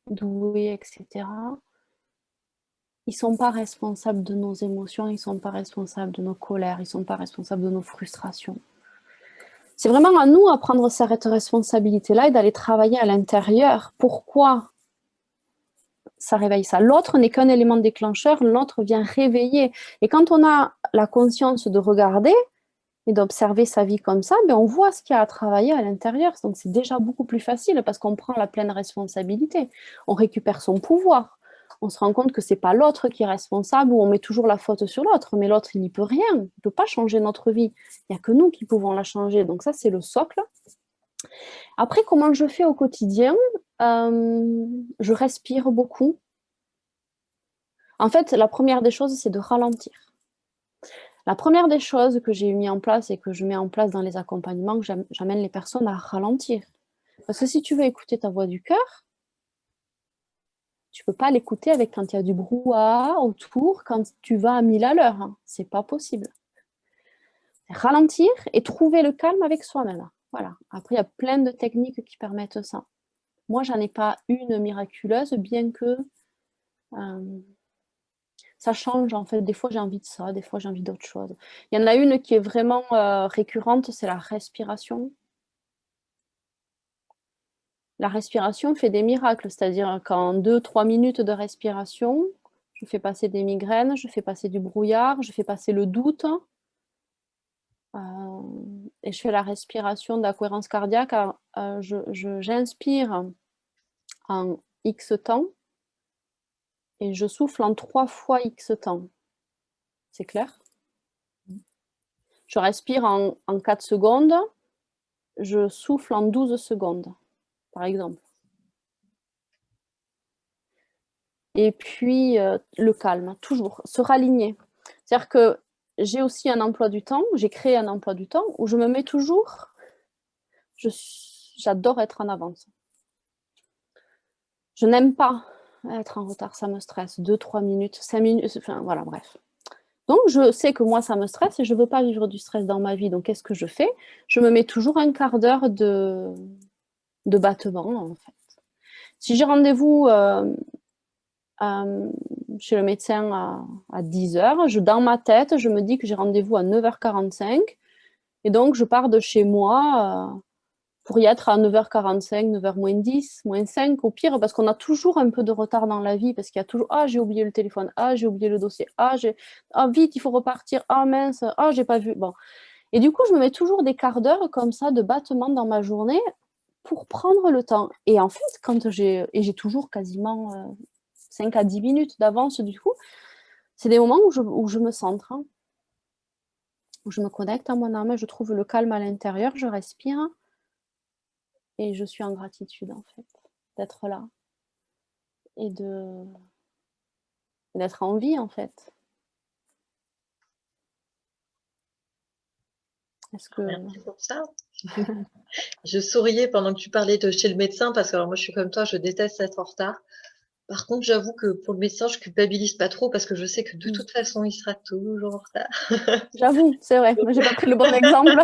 doués, etc., ils ne sont pas responsables de nos émotions, ils ne sont pas responsables de nos colères, ils ne sont pas responsables de nos frustrations. C'est vraiment à nous à prendre cette responsabilité-là et d'aller travailler à l'intérieur. Pourquoi ça réveille ça? L'autre n'est qu'un élément déclencheur, l'autre vient réveiller. Et quand on a la conscience de regarder et d'observer sa vie comme ça, ben on voit ce qu'il y a à travailler à l'intérieur. Donc c'est déjà beaucoup plus facile parce qu'on prend la pleine responsabilité. On récupère son pouvoir. on se rend compte que c'est pas l'autre qui est responsable ou on met toujours la faute sur l'autre, mais l'autre, il n'y peut rien. Il ne peut pas changer notre vie. Il n'y a que nous qui pouvons la changer. Donc ça, c'est le socle. Après, comment je fais au quotidien? Je respire beaucoup. En fait, la première des choses, c'est de ralentir. La première des choses que j'ai mis en place et que je mets en place dans les accompagnements, j'amène les personnes à ralentir. Parce que si tu veux écouter ta voix du cœur, tu peux pas l'écouter avec quand il y a du brouhaha autour, quand tu vas à 1000 à l'heure. Hein. C'est pas possible. Ralentir et trouver le calme avec soi-même. Voilà. Après, il y a plein de techniques qui permettent ça. Moi, j'en ai pas une miraculeuse, bien que ça change en fait. Des fois, j'ai envie de ça, des fois, j'ai envie d'autre chose. Il y en a une qui est vraiment récurrente, c'est la respiration. La respiration fait des miracles, c'est-à-dire qu'en 2-3 minutes de respiration, je fais passer des migraines, je fais passer du brouillard, je fais passer le doute. Et je fais la respiration de la cohérence cardiaque. J'inspire en X temps et je souffle en 3 fois X temps. C'est clair? Je respire en 4 secondes, je souffle en 12 secondes, par exemple. Et puis, le calme, toujours, se raligner. C'est-à-dire que j'ai aussi un emploi du temps, j'ai créé un emploi du temps où je me mets toujours, j'adore être en avance. Je n'aime pas être en retard, ça me stresse. 2-3 minutes, 5 minutes, enfin voilà, bref. Donc, je sais que moi, ça me stresse et je ne veux pas vivre du stress dans ma vie. Donc, qu'est-ce que je fais? Je me mets toujours un quart d'heure de battement, en fait. Si j'ai rendez-vous chez le médecin à 10h, dans ma tête, je me dis que j'ai rendez-vous à 9h45 et donc je pars de chez moi pour y être à 9h45, 9h moins 10, moins 5 au pire, parce qu'on a toujours un peu de retard dans la vie, parce qu'il y a toujours « Ah, j'ai oublié le téléphone, ah, j'ai oublié le dossier, ah, vite, il faut repartir, ah, mince, ah, j'ai pas vu. » Bon. Et du coup, je me mets toujours des quarts d'heure comme ça de battement dans ma journée pour prendre le temps. Et en fait, j'ai toujours quasiment 5 à 10 minutes d'avance du coup, c'est des moments où je me centre, hein, où je me connecte à mon âme, je trouve le calme à l'intérieur, je respire et je suis en gratitude en fait d'être là et d'être en vie en fait. Est-ce que... Merci pour ça. Je souriais pendant que tu parlais de chez le médecin parce que alors moi je suis comme toi, je déteste être en retard. Par contre, j'avoue que pour le médecin, je culpabilise pas trop parce que je sais que de toute façon, il sera toujours en retard. J'avoue, c'est vrai, moi j'ai pas pris le bon exemple.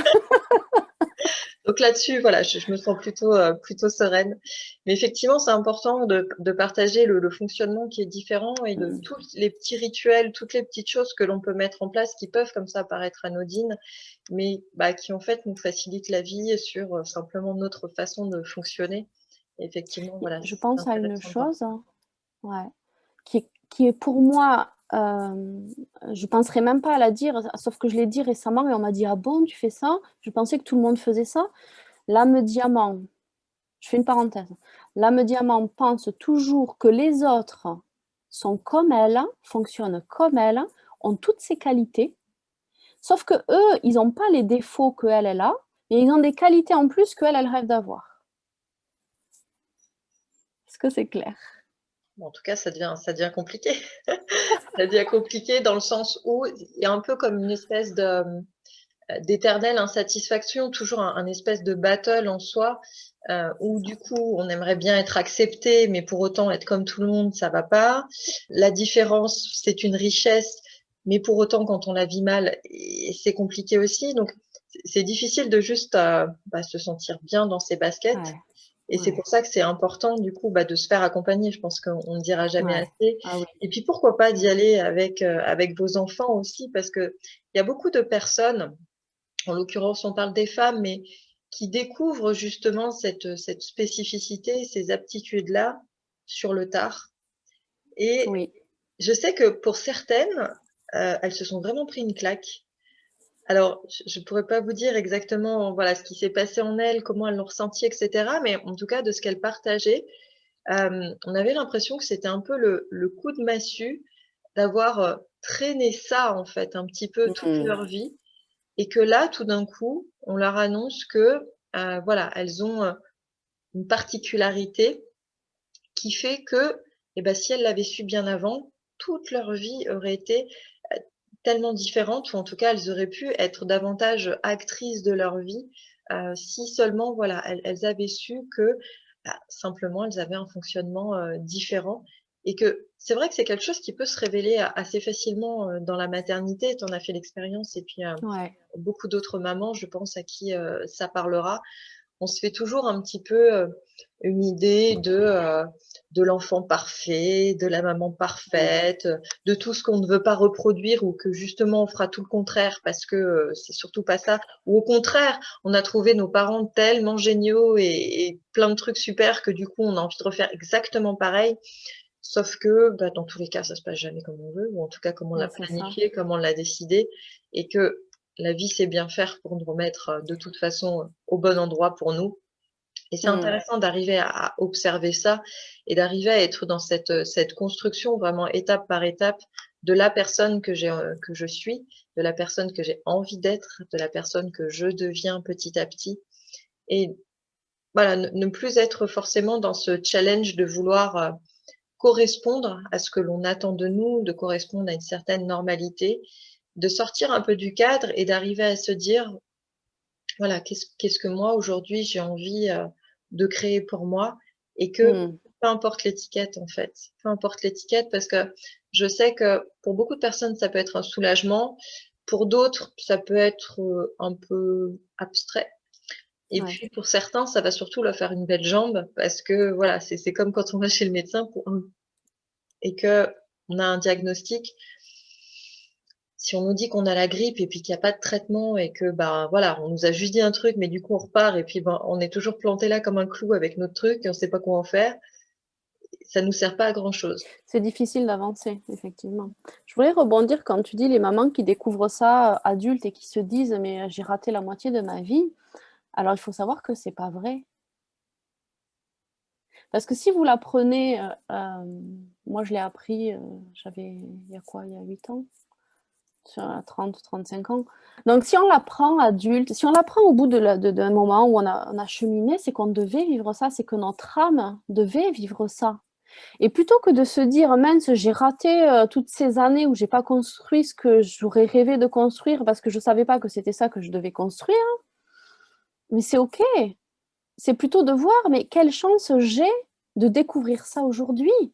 Donc là-dessus, voilà, je me sens plutôt sereine. Mais effectivement, c'est important de partager le fonctionnement qui est différent et de tous les petits rituels, toutes les petites choses que l'on peut mettre en place qui peuvent comme ça paraître anodines, mais qui en fait nous facilitent la vie sur simplement notre façon de fonctionner. Et effectivement, voilà, Je c'est pense à une intéressant de voir. chose, ouais, qui est pour moi, je penserais même pas à la dire, sauf que je l'ai dit récemment et on m'a dit: «Ah bon, tu fais ça?» Je pensais que tout le monde faisait ça. L'âme diamant, je fais une parenthèse, l'âme diamant pense toujours que les autres sont comme elle, fonctionnent comme elle, ont toutes ses qualités, sauf que eux, ils n'ont pas les défauts qu'elle, elle a, mais ils ont des qualités en plus qu'elle, elle rêve d'avoir. Est-ce que c'est clair? Bon, en tout cas, ça devient compliqué. Ça devient compliqué dans le sens où il y a un peu comme une espèce d'éternelle insatisfaction, toujours un espèce de battle en soi, où du coup on aimerait bien être accepté, mais pour autant être comme tout le monde, ça va pas. La différence, c'est une richesse, mais pour autant quand on la vit mal, c'est compliqué aussi. Donc c'est difficile de juste se sentir bien dans ses baskets. Ouais. Et c'est pour ça que c'est important, du coup, de se faire accompagner. Je pense qu'on ne dira jamais Ouais. assez. Ah oui. Et puis, pourquoi pas d'y aller avec vos enfants aussi, parce que il y a beaucoup de personnes, en l'occurrence, on parle des femmes, mais qui découvrent justement cette spécificité, ces aptitudes-là sur le tard. Et Oui. je sais que pour certaines, elles se sont vraiment pris une claque. Alors, je ne pourrais pas vous dire exactement voilà, ce qui s'est passé en elles, comment elles l'ont ressenti, etc. Mais en tout cas, de ce qu'elles partageaient, on avait l'impression que c'était un peu le coup de massue d'avoir, traîné ça, en fait, un petit peu toute Mmh. leur vie et que là, tout d'un coup, on leur annonce que, voilà, elles ont, une particularité qui fait que, et ben, si elles l'avaient su bien avant, toute leur vie aurait été, heu, tellement différente ou en tout cas, elles auraient pu être davantage actrices de leur vie, si seulement, voilà, elles avaient su que, bah, simplement, elles avaient un fonctionnement, différent et que c'est vrai que c'est quelque chose qui peut se révéler assez facilement, dans la maternité. Tu en as fait l'expérience et puis, Ouais. beaucoup d'autres mamans, je pense, à qui, ça parlera. On se fait toujours un petit peu, une idée de l'enfant parfait, de la maman Mmh. parfaite, de tout ce qu'on ne veut pas reproduire ou que justement on fera tout le contraire parce que, c'est surtout pas ça. Ou au contraire, on a trouvé nos parents tellement géniaux et plein de trucs super que du coup on a envie de refaire exactement pareil. Sauf que, bah, dans tous les cas, ça se passe jamais comme on veut ou en tout cas comme on l'a Ouais, c'est ça. planifié, comme on l'a décidé et que la vie sait bien faire pour nous remettre, de toute façon, au bon endroit pour nous et c'est Mmh. intéressant d'arriver à observer ça et d'arriver à être dans cette construction vraiment étape par étape de la personne que je suis, de la personne que j'ai envie d'être, de la personne que je deviens petit à petit et voilà, ne plus être forcément dans ce challenge de vouloir, correspondre à ce que l'on attend de nous, de correspondre à une certaine normalité, de sortir un peu du cadre et d'arriver à se dire: «Voilà, qu'est-ce que moi aujourd'hui j'ai envie, de créer pour moi?» et que Mmh. peu importe l'étiquette en fait, peu importe l'étiquette parce que je sais que pour beaucoup de personnes ça peut être un soulagement, pour d'autres ça peut être, un peu abstrait et Ouais. puis pour certains ça va surtout leur faire une belle jambe parce que voilà, c'est comme quand on va chez le médecin pour et qu'on a un diagnostic, si on nous dit qu'on a la grippe et puis qu'il y a pas de traitement et que, bah, voilà, on nous a juste dit un truc, mais du coup on repart et puis, ben, on est toujours planté là comme un clou avec notre truc et on sait pas quoi en faire, ça nous sert pas à grand chose. C'est difficile d'avancer, effectivement. Je voulais rebondir quand tu dis les mamans qui découvrent ça, adultes et qui se disent: «Mais, j'ai raté la moitié de ma vie». Alors il faut savoir que c'est pas vrai. Parce que si vous l'apprenez, moi je l'ai appris, j'avais il y a quoi? Il y a 8 ans? Sur 30-35 ans. Donc si on l'apprend adulte, si on l'apprend au bout d'un moment où on a cheminé, c'est qu'on devait vivre ça, c'est que notre âme devait vivre ça. Et plutôt que de se dire: «Mince, j'ai raté, toutes ces années où j'ai pas construit ce que j'aurais rêvé de construire parce que je savais pas que c'était ça que je devais construire», mais c'est OK. C'est plutôt de voir: «Mais quelle chance j'ai de découvrir ça aujourd'hui!»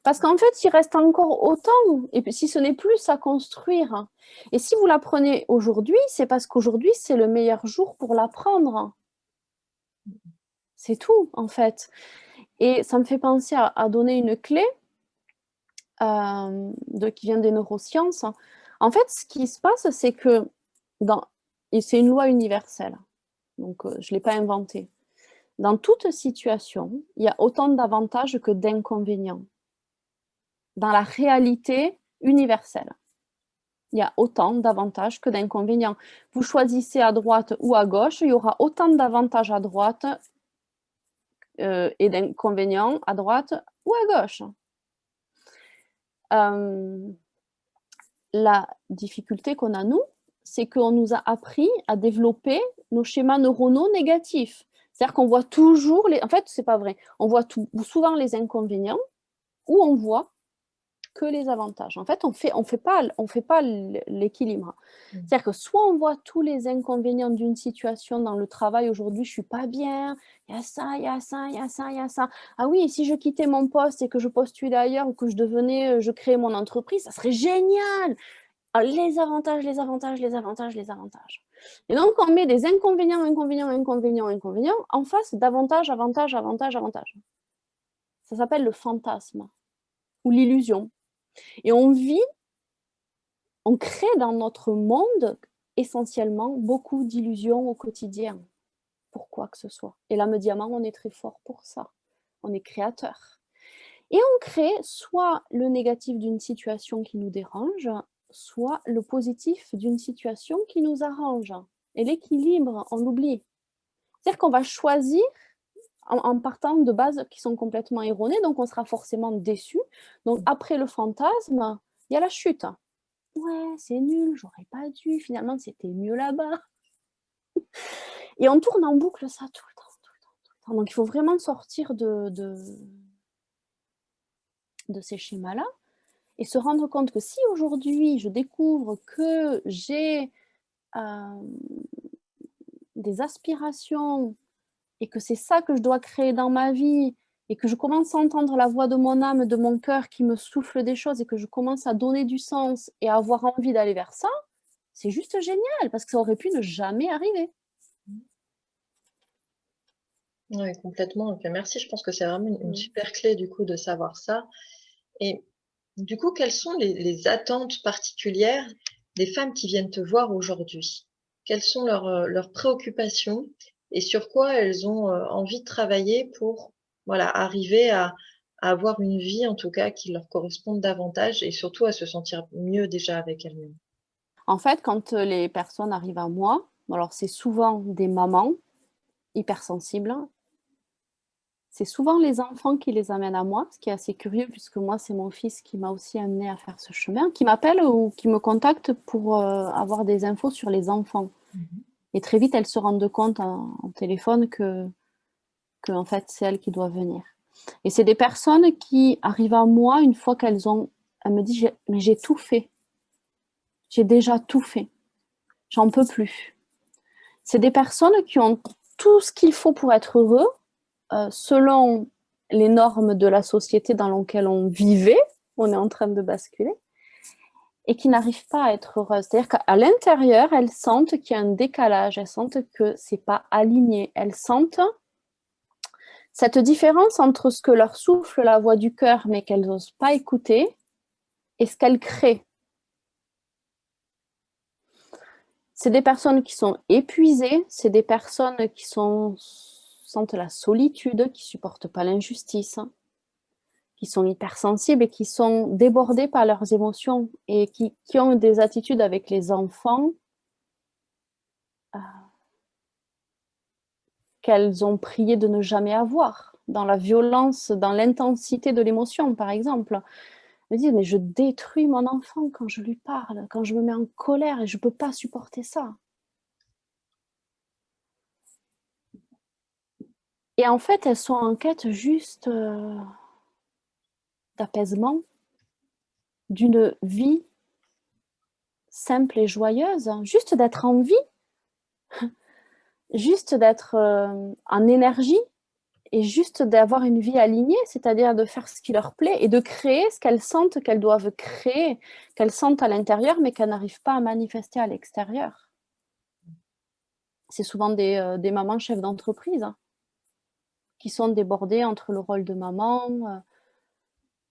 Parce qu'en fait, il reste encore autant et puis si ce n'est plus à construire et si vous l'apprenez aujourd'hui, c'est parce qu'aujourd'hui, c'est le meilleur jour pour l'apprendre. C'est tout, en fait et ça me fait penser à donner une clé, qui vient des neurosciences. En fait, ce qui se passe, c'est que dans et c'est une loi universelle, donc je ne l'ai pas inventée. Dans toute situation, il y a autant d'avantages que d'inconvénients. Dans la réalité universelle. Il y a autant d'avantages que d'inconvénients. Vous choisissez à droite ou à gauche, il y aura autant d'avantages à droite, et d'inconvénients à droite ou à gauche. Hem, la difficulté qu'on a nous, c'est qu'on nous a appris à développer nos schémas neuronaux négatifs. C'est-à-dire qu'on voit toujours les en fait, c'est pas vrai. On voit souvent les inconvénients ou on voit que les avantages. En fait, on fait pas l'équilibre. Mmh. C'est-à-dire que soit on voit tous les inconvénients d'une situation dans le travail, aujourd'hui, je suis pas bien, il y a ça, il y a ça, il y a ça, il y a ça. Ah oui, et si je quittais mon poste et que je postulais ailleurs ou que je créais mon entreprise, ça serait génial! Ah, les avantages, les avantages, les avantages, les avantages. Et donc, on met des inconvénients, inconvénients, inconvénients, inconvénients en face d'avantages, avantages, avantages, avantages. Ça s'appelle le fantasme ou l'illusion. Et on crée dans notre monde essentiellement beaucoup d'illusions au quotidien, pour quoi que ce soit. Et là, me diamant, on est très fort pour ça. On est créateur. Et on crée soit le négatif d'une situation qui nous dérange, soit le positif d'une situation qui nous arrange. Et l'équilibre, on l'oublie. C'est-à-dire qu'on va choisir en partant de bases qui sont complètement erronées, donc on sera forcément déçu. Donc après le fantasme, il y a la chute. Ouais, c'est nul, j'aurais pas dû, finalement c'était mieux là-bas. Et on tourne en boucle ça tout le temps, tout le temps, tout le temps. Donc il faut vraiment sortir de ces schémas-là et se rendre compte que si aujourd'hui je découvre que j'ai des aspirations et que c'est ça que je dois créer dans ma vie et que je commence à entendre la voix de mon âme, de mon cœur qui me souffle des choses et que je commence à donner du sens et à avoir envie d'aller vers ça, c'est juste génial parce que ça aurait pu ne jamais arriver. Oui, complètement. Ok, merci. Je pense que c'est vraiment une super clé du coup de savoir ça. Et du coup, quelles sont les attentes particulières des femmes qui viennent te voir aujourd'hui? Quelles sont leurs préoccupations et sur quoi elles ont envie de travailler pour voilà, arriver à avoir une vie en tout cas qui leur corresponde davantage et surtout à se sentir mieux déjà avec elles-mêmes? En fait, quand les personnes arrivent à moi, alors c'est souvent des mamans hypersensibles, c'est souvent les enfants qui les amènent à moi, ce qui est assez curieux puisque moi, c'est mon fils qui m'a aussi amené à faire ce chemin, qui m'appelle ou qui me contacte pour avoir des infos sur les enfants. Et très vite, elles se rendent compte en téléphone que en fait, c'est elles qui doivent venir. Et c'est des personnes qui arrivent à moi une fois qu'elles ont... Elles me disent, mais j'ai tout fait. J'ai déjà tout fait. J'en peux plus. C'est des personnes qui ont tout ce qu'il faut pour être heureux, selon les normes de la société dans laquelle on vivait, on est en train de basculer, et qui n'arrivent pas à être heureuses. C'est-à-dire qu'à l'intérieur, elles sentent qu'il y a un décalage, elles sentent que c'est pas aligné, elles sentent cette différence entre ce que leur souffle la voix du cœur, mais qu'elles n'osent pas écouter, et ce qu'elles créent. C'est des personnes qui sont épuisées, c'est des personnes qui sentent la solitude, qui supportent pas l'injustice, qui sont hypersensibles et qui sont débordées par leurs émotions et qui ont des attitudes avec les enfants qu'elles ont prié de ne jamais avoir, dans la violence, dans l'intensité de l'émotion, par exemple. Me disent, mais je détruis mon enfant quand je lui parle, quand je me mets en colère et je ne peux pas supporter ça. Et en fait, elles sont en quête juste d'apaisement, d'une vie simple et joyeuse, juste d'être en vie, juste d'être en énergie et juste d'avoir une vie alignée, c'est-à-dire de faire ce qui leur plaît et de créer ce qu'elles sentent qu'elles doivent créer, qu'elles sentent à l'intérieur mais qu'elles n'arrivent pas à manifester à l'extérieur. C'est souvent des mamans chefs d'entreprise qui sont débordées entre le rôle de maman,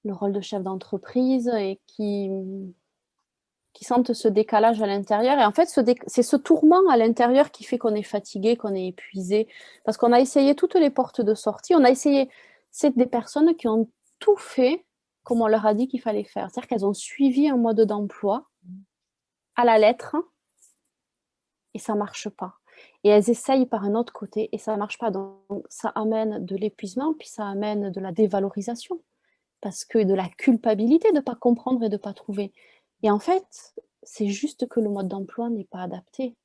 le rôle de chef d'entreprise et qui sentent ce décalage à l'intérieur. Et en fait, c'est ce tourment à l'intérieur qui fait qu'on est fatigué, qu'on est épuisé. Parce qu'on a essayé toutes les portes de sortie. On a essayé... C'est des personnes qui ont tout fait comme on leur a dit qu'il fallait faire. C'est-à-dire qu'elles ont suivi un mode d'emploi à la lettre et ça ne marche pas. Et elles essayent par un autre côté et ça ne marche pas. Donc, ça amène de l'épuisement, puis ça amène de la dévalorisation. Parce que de la culpabilité de ne pas comprendre et de ne pas trouver. Et en fait, c'est juste que le mode d'emploi n'est pas adapté.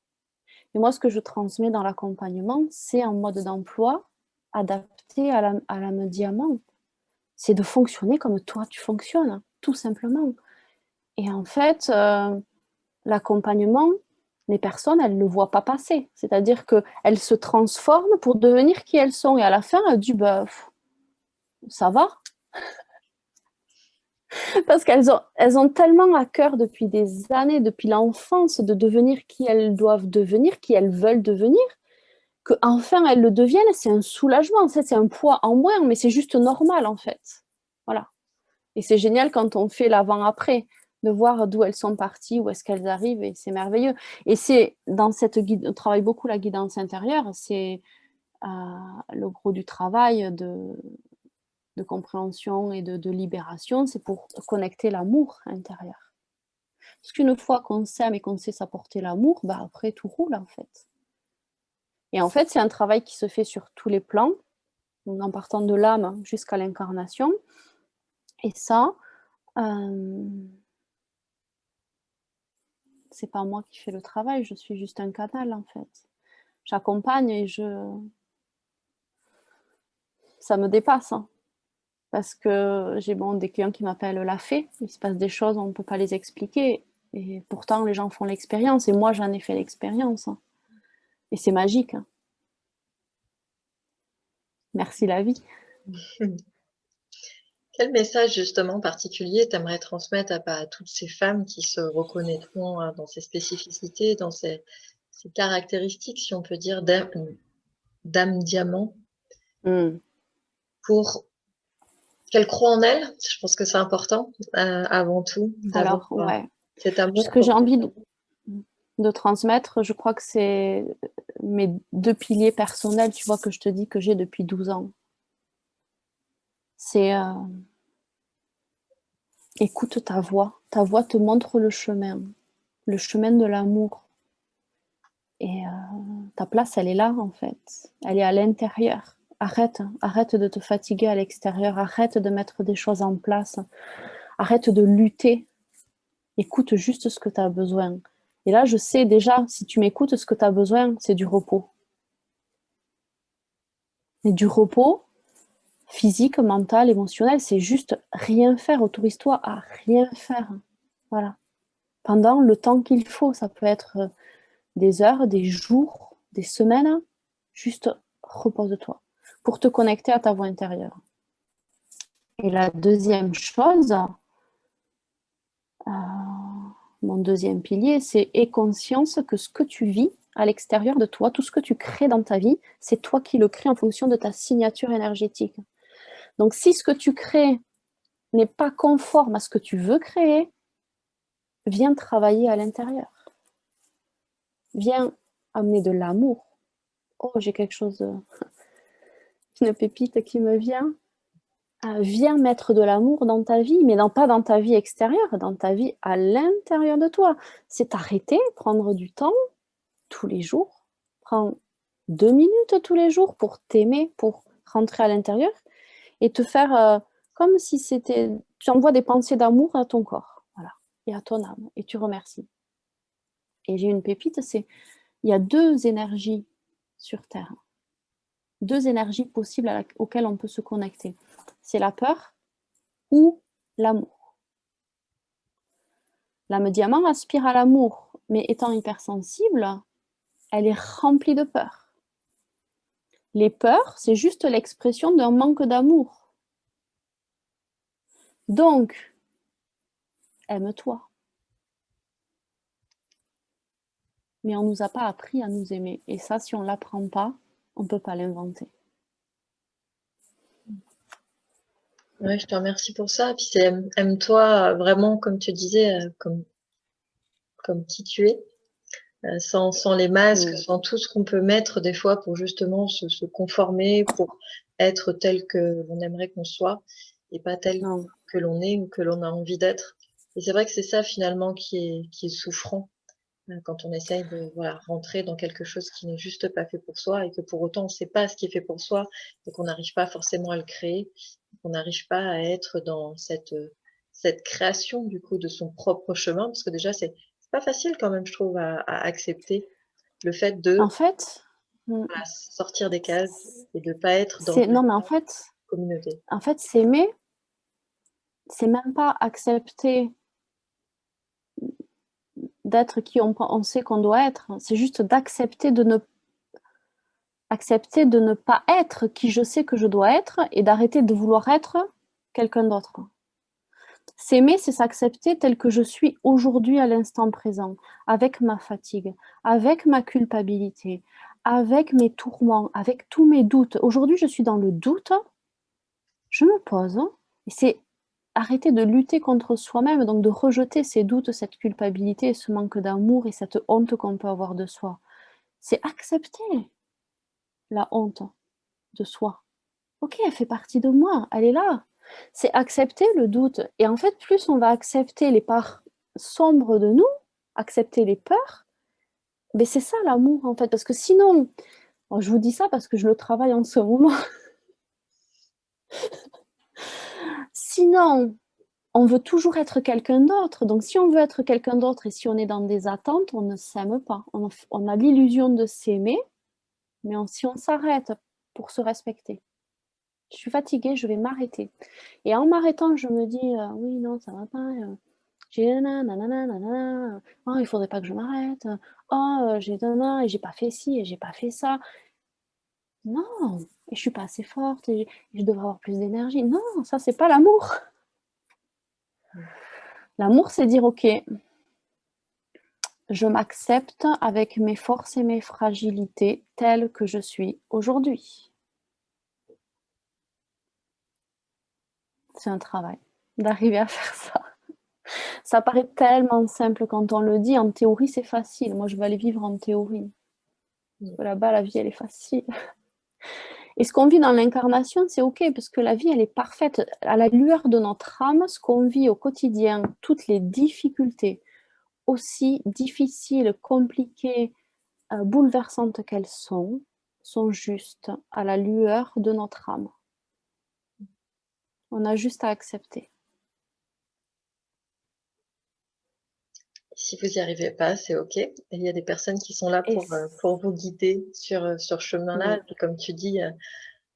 Et moi, ce que je transmets dans l'accompagnement, c'est un mode d'emploi adapté à l'âme diamant. C'est de fonctionner comme toi, tu fonctionnes, tout simplement. Et en fait, l'accompagnement, les personnes, elles ne le voient pas passer. C'est-à-dire qu'elles se transforment pour devenir qui elles sont. Et à la fin, elles disent, bah, ça va. Parce elles ont tellement à cœur depuis des années, depuis l'enfance, de devenir qui elles doivent devenir, qui elles veulent devenir, qu'enfin elles le deviennent, c'est un soulagement. En fait, c'est un poids en moins, mais c'est juste normal, en fait. Voilà. Et c'est génial quand on fait l'avant-après, de voir d'où elles sont parties, où est-ce qu'elles arrivent, et c'est merveilleux. Et c'est dans cette guide, on travaille beaucoup la guidance intérieure, c'est le gros du travail de compréhension et de libération, c'est pour connecter l'amour intérieur. Parce qu'une fois qu'on s'aime et qu'on sait s'apporter l'amour, bah après tout roule en fait. Et en fait, c'est un travail qui se fait sur tous les plans, en partant de l'âme jusqu'à l'incarnation. Et ça, c'est pas moi qui fais le travail, je suis juste un canal en fait. J'accompagne et ça me dépasse, hein, parce que j'ai des clients qui m'appellent la fée, il se passe des choses, on ne peut pas les expliquer, et pourtant les gens font l'expérience, et moi j'en ai fait l'expérience, hein. Et c'est magique, hein. Merci la vie. Quel message justement particulier t'aimerais transmettre à toutes ces femmes qui se reconnaîtront dans ces spécificités, dans ces caractéristiques, si on peut dire, d'âme diamant, pour qu'elles croient en elles? Je pense que c'est important avant tout d'avoir Alors, ouais, cet ce amour. que j'ai envie de transmettre, je crois que c'est mes 2 piliers personnels, tu vois, que je te dis que j'ai depuis 12 ans. C'est écoute ta voix te montre le chemin de l'amour. Et ta place, elle est là, en fait. Elle est à l'intérieur. Arrête de te fatiguer à l'extérieur. Arrête de mettre des choses en place. Arrête de lutter. Écoute juste ce que tu as besoin. Et là, je sais déjà, si tu m'écoutes, ce que tu as besoin, c'est du repos. Et du repos physique, mental, émotionnel, c'est juste rien faire. Autorise-toi à rien faire. Voilà. Pendant le temps qu'il faut. Ça peut être des heures, des jours, des semaines. Juste repose-toi pour te connecter à ta voix intérieure. Et la deuxième chose, mon deuxième pilier, c'est aie conscience que ce que tu vis à l'extérieur de toi, tout ce que tu crées dans ta vie, c'est toi qui le crées en fonction de ta signature énergétique. Donc si ce que tu crées n'est pas conforme à ce que tu veux créer, viens travailler à l'intérieur. Viens amener de l'amour. Oh, j'ai quelque chose, une pépite qui me vient. Viens mettre de l'amour dans ta vie, mais pas dans ta vie extérieure, dans ta vie à l'intérieur de toi. C'est t'arrêter, prendre du temps tous les jours. Prends 2 minutes tous les jours pour t'aimer, pour rentrer à l'intérieur et te faire comme si c'était... Tu envoies des pensées d'amour à ton corps, voilà, et à ton âme, et tu remercies. Et j'ai une pépite, il y a 2 énergies sur Terre. 2 énergies possibles auxquelles on peut se connecter. C'est la peur ou l'amour. L'âme diamant aspire à l'amour, mais étant hypersensible, elle est remplie de peur. Les peurs, c'est juste l'expression d'un manque d'amour. Donc, aime-toi. Mais on ne nous a pas appris à nous aimer. Et ça, si on ne l'apprend pas, on ne peut pas l'inventer. Ouais, je te remercie pour ça. Puis c'est aime-toi vraiment, comme tu disais, comme qui tu es, sans les masques, sans tout ce qu'on peut mettre des fois pour justement se conformer, pour être tel que l'on aimerait qu'on soit et pas tel que l'on est ou que l'on a envie d'être. Et c'est vrai que c'est ça finalement qui est souffrant quand on essaye de rentrer dans quelque chose qui n'est juste pas fait pour soi et que pour autant on ne sait pas ce qui est fait pour soi et qu'on n'arrive pas forcément à le créer, qu'on n'arrive pas à être dans cette création du coup de son propre chemin, parce que déjà c'est pas facile quand même, je trouve, à accepter le fait de En fait, sortir des cases et de pas être dans non, mais communauté. En fait, s'aimer, c'est même pas accepter d'être qui on sait qu'on doit être. C'est juste d'accepter de ne pas être qui je sais que je dois être et d'arrêter de vouloir être quelqu'un d'autre. S'aimer, c'est s'accepter tel que je suis aujourd'hui à l'instant présent, avec ma fatigue, avec ma culpabilité, avec mes tourments, avec tous mes doutes. Aujourd'hui, je suis dans le doute, je me pose, et c'est arrêter de lutter contre soi-même, donc de rejeter ces doutes, cette culpabilité, ce manque d'amour et cette honte qu'on peut avoir de soi. C'est accepter la honte de soi. Ok, elle fait partie de moi, elle est là. C'est accepter le doute. Et en fait, plus on va accepter les parts sombres de nous, accepter les peurs, mais c'est ça l'amour en fait. Parce que sinon, je vous dis ça parce que je le travaille en ce moment. Sinon, on veut toujours être quelqu'un d'autre. Donc, si on veut être quelqu'un d'autre et si on est dans des attentes, on ne s'aime pas. On a l'illusion de s'aimer, mais si on s'arrête pour se respecter. Je suis fatiguée, je vais m'arrêter. Et en m'arrêtant, je me dis oui, non, ça va pas. J'ai nanana, oh, il faudrait pas que je m'arrête. Oh, j'ai nanana, et j'ai pas fait ci et j'ai pas fait ça. Non, et je suis pas assez forte et je devrais avoir plus d'énergie. Non, ça, c'est pas l'amour. L'amour, c'est dire ok, je m'accepte avec mes forces et mes fragilités telles que je suis aujourd'hui. C'est un travail d'arriver à faire ça. Ça paraît tellement simple quand on le dit. En théorie, c'est facile. Moi, je vais aller vivre en théorie. Parce que là-bas, la vie, elle est facile. Et ce qu'on vit dans l'incarnation, c'est OK, parce que la vie, elle est parfaite. À la lueur de notre âme, ce qu'on vit au quotidien, toutes les difficultés, aussi difficiles, compliquées, bouleversantes qu'elles sont justes à la lueur de notre âme. On a juste à accepter. Si vous n'y arrivez pas, c'est OK. Et il y a des personnes qui sont là Et pour vous guider sur ce chemin-là. oui. Et comme tu dis,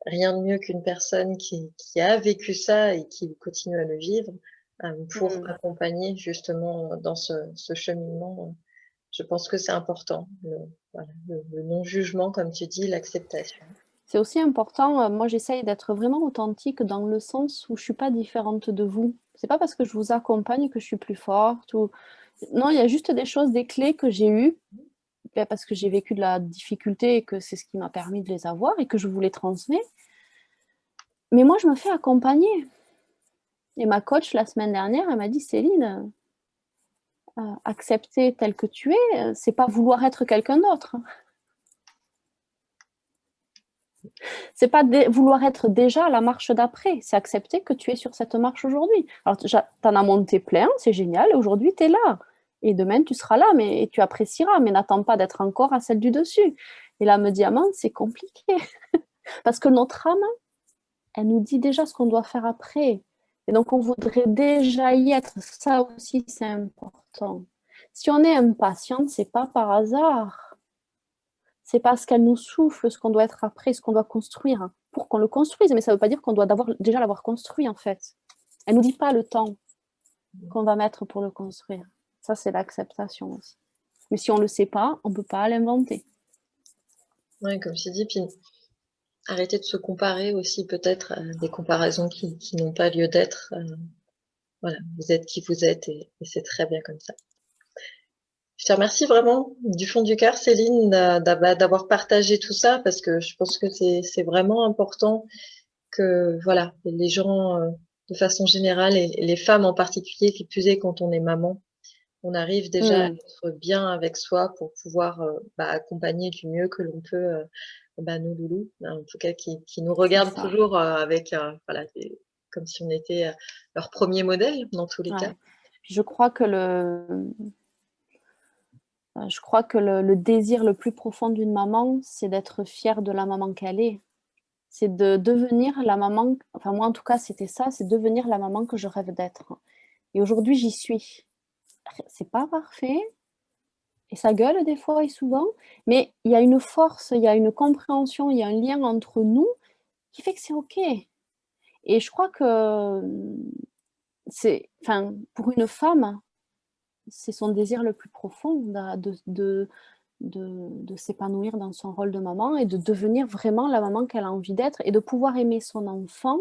rien de mieux qu'une personne qui a vécu ça et qui continue à le vivre pour accompagner justement dans ce cheminement. Je pense que c'est important, voilà, le non-jugement, comme tu dis, l'acceptation. C'est aussi important, moi j'essaye d'être vraiment authentique dans le sens où je suis pas différente de vous. C'est pas parce que je vous accompagne que je suis plus forte ou non, il y a juste des choses, des clés que j'ai eues, parce que j'ai vécu de la difficulté et que c'est ce qui m'a permis de les avoir et que je vous les transmets. Mais moi je me fais accompagner. Et ma coach la semaine dernière, elle m'a dit: «Céline, accepter tel que tu es, c'est pas vouloir être quelqu'un d'autre». C'est pas vouloir être déjà à la marche d'après, c'est accepter que tu es sur cette marche aujourd'hui. Alors, t'en as monté plein, c'est génial, et aujourd'hui, tu es là. Et demain, tu seras là, et tu apprécieras, mais n'attends pas d'être encore à celle du dessus. Et là, me dit Amande, c'est compliqué. Parce que notre âme, elle nous dit déjà ce qu'on doit faire après. Et donc, on voudrait déjà y être. Ça aussi, c'est important. Si on est impatiente, c'est pas par hasard. C'est parce qu'elle nous souffle ce qu'on doit être après, ce qu'on doit construire, hein, pour qu'on le construise. Mais ça ne veut pas dire qu'on doit déjà l'avoir construit, en fait. Elle ne nous dit pas le temps qu'on va mettre pour le construire. Ça, c'est l'acceptation aussi. Mais si on ne le sait pas, on ne peut pas l'inventer. Oui, comme je dis, puis arrêter de se comparer aussi peut-être à des comparaisons qui n'ont pas lieu d'être. Voilà, vous êtes qui vous êtes et c'est très bien comme ça. Je te remercie vraiment du fond du cœur, Céline, d'avoir partagé tout ça parce que je pense que c'est vraiment important que voilà, les gens de façon générale et les femmes en particulier, qui plus est quand on est maman, on arrive déjà à être bien avec soi pour pouvoir accompagner du mieux que l'on peut nos loulous, hein, en tout cas qui nous regardent toujours avec voilà, comme si on était leur premier modèle dans tous les cas. Je crois que le désir le plus profond d'une maman, c'est d'être fière de la maman qu'elle est. C'est de devenir la maman, enfin moi en tout cas c'était ça, c'est devenir la maman que je rêve d'être. Et aujourd'hui j'y suis. C'est pas parfait, et ça gueule des fois et souvent, mais il y a une force, il y a une compréhension, il y a un lien entre nous qui fait que c'est OK. Et je crois que pour une femme, c'est son désir le plus profond de s'épanouir dans son rôle de maman et de devenir vraiment la maman qu'elle a envie d'être et de pouvoir aimer son enfant,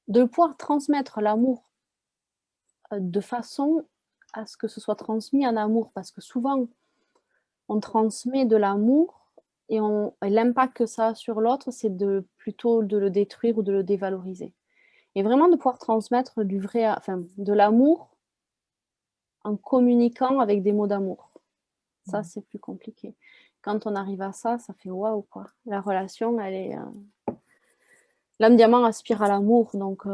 de pouvoir transmettre l'amour de façon à ce que ce soit transmis en amour. Parce que souvent, on transmet de l'amour et l'impact que ça a sur l'autre, c'est plutôt de le détruire ou de le dévaloriser. Et vraiment de pouvoir transmettre de l'amour en communiquant avec des mots d'amour. Ça, c'est plus compliqué. Quand on arrive à ça, ça fait waouh, quoi. La relation, elle est. L'âme diamant aspire à l'amour, donc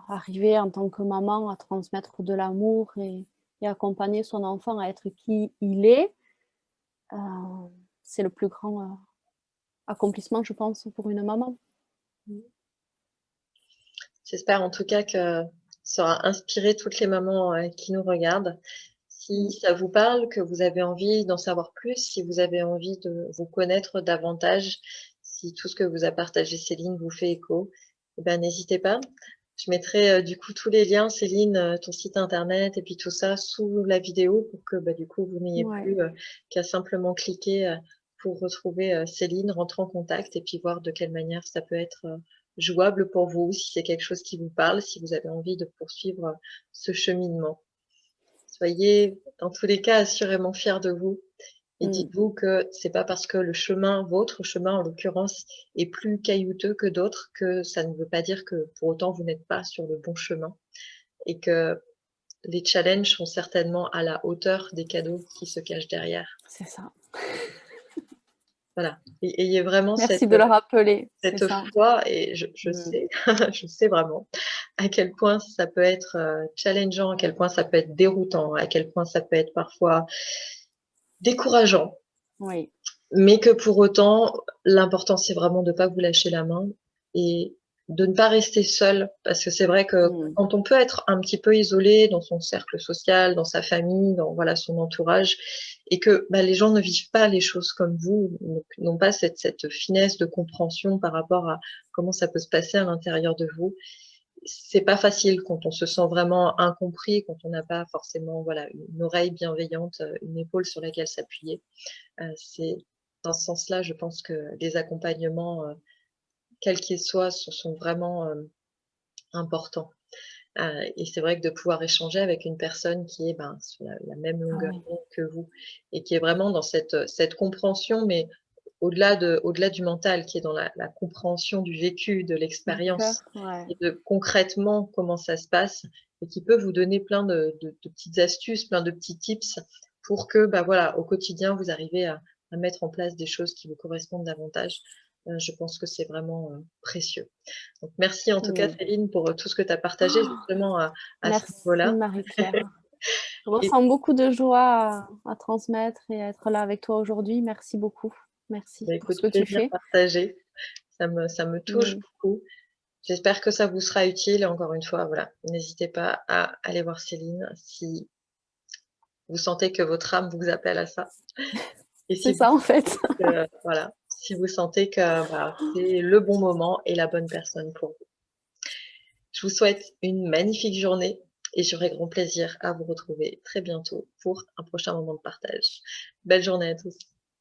arriver en tant que maman à transmettre de l'amour et accompagner son enfant à être qui il est, c'est le plus grand accomplissement, je pense, pour une maman. J'espère en tout cas que ça aura inspiré toutes les mamans qui nous regardent. Si Mmh. ça vous parle, que vous avez envie d'en savoir plus, si vous avez envie de vous connaître davantage, si tout ce que vous a partagé Céline vous fait écho, eh ben, n'hésitez pas. Je mettrai du coup tous les liens, Céline, ton site internet et puis tout ça sous la vidéo pour que bah, du coup vous n'ayez Ouais. plus qu'à simplement cliquer pour retrouver Céline, rentrer en contact et puis voir de quelle manière ça peut être jouable pour vous, si c'est quelque chose qui vous parle, si vous avez envie de poursuivre ce cheminement. Soyez dans tous les cas assurément fiers de vous et Mmh. dites-vous que c'est pas parce que le chemin, votre chemin en l'occurrence, est plus caillouteux que d'autres, que ça ne veut pas dire que pour autant vous n'êtes pas sur le bon chemin et que les challenges sont certainement à la hauteur des cadeaux qui se cachent derrière. C'est ça. Voilà. Et ayez vraiment Merci de le rappeler, c'est cette ça. foi et je Mmh. sais, je sais vraiment à quel point ça peut être challengeant, à quel point ça peut être déroutant, à quel point ça peut être parfois décourageant. Oui. Mais que pour autant, l'important, c'est vraiment de pas vous lâcher la main et de ne pas rester seul. Parce que c'est vrai que Mmh. quand on peut être un petit peu isolé dans son cercle social, dans sa famille, dans voilà son entourage et que, bah, les gens ne vivent pas les choses comme vous, donc n'ont pas cette finesse de compréhension par rapport à comment ça peut se passer à l'intérieur de vous. C'est pas facile quand on se sent vraiment incompris, quand on n'a pas forcément, voilà, une oreille bienveillante, une épaule sur laquelle s'appuyer. C'est dans ce sens-là, je pense que les accompagnements, quels qu'ils soient, sont vraiment, importants. Et c'est vrai que de pouvoir échanger avec une personne qui est, ben, sur la même Ah longueur oui. d'onde que vous et qui est vraiment dans cette compréhension, mais au-delà du mental, qui est dans la compréhension du vécu, de Du cœur, l'expérience ouais. et de concrètement comment ça se passe et qui peut vous donner plein de petites astuces, plein de petits tips pour que, bah, voilà, au quotidien, vous arrivez à mettre en place des choses qui vous correspondent davantage. Je pense que c'est vraiment, précieux. Donc merci en tout cas Mmh. Céline pour, tout ce que tu as partagé justement à ce Merci niveau-là Marie-Claire. Je et ressens beaucoup de joie à transmettre et à être là avec toi aujourd'hui. Merci beaucoup. bah, Merci pour ce écoute, que tu plaisir fais. partagé. Ça me touche Mmh. beaucoup. J'espère que ça vous sera utile et encore une fois, voilà, n'hésitez pas à aller voir Céline si vous sentez que votre âme vous appelle à ça et C'est si vous ça en fait. sentez que voilà, si vous sentez que, bah, c'est le bon moment et la bonne personne pour vous. Je vous souhaite une magnifique journée et j'aurai grand plaisir à vous retrouver très bientôt pour un prochain moment de partage. Belle journée à tous.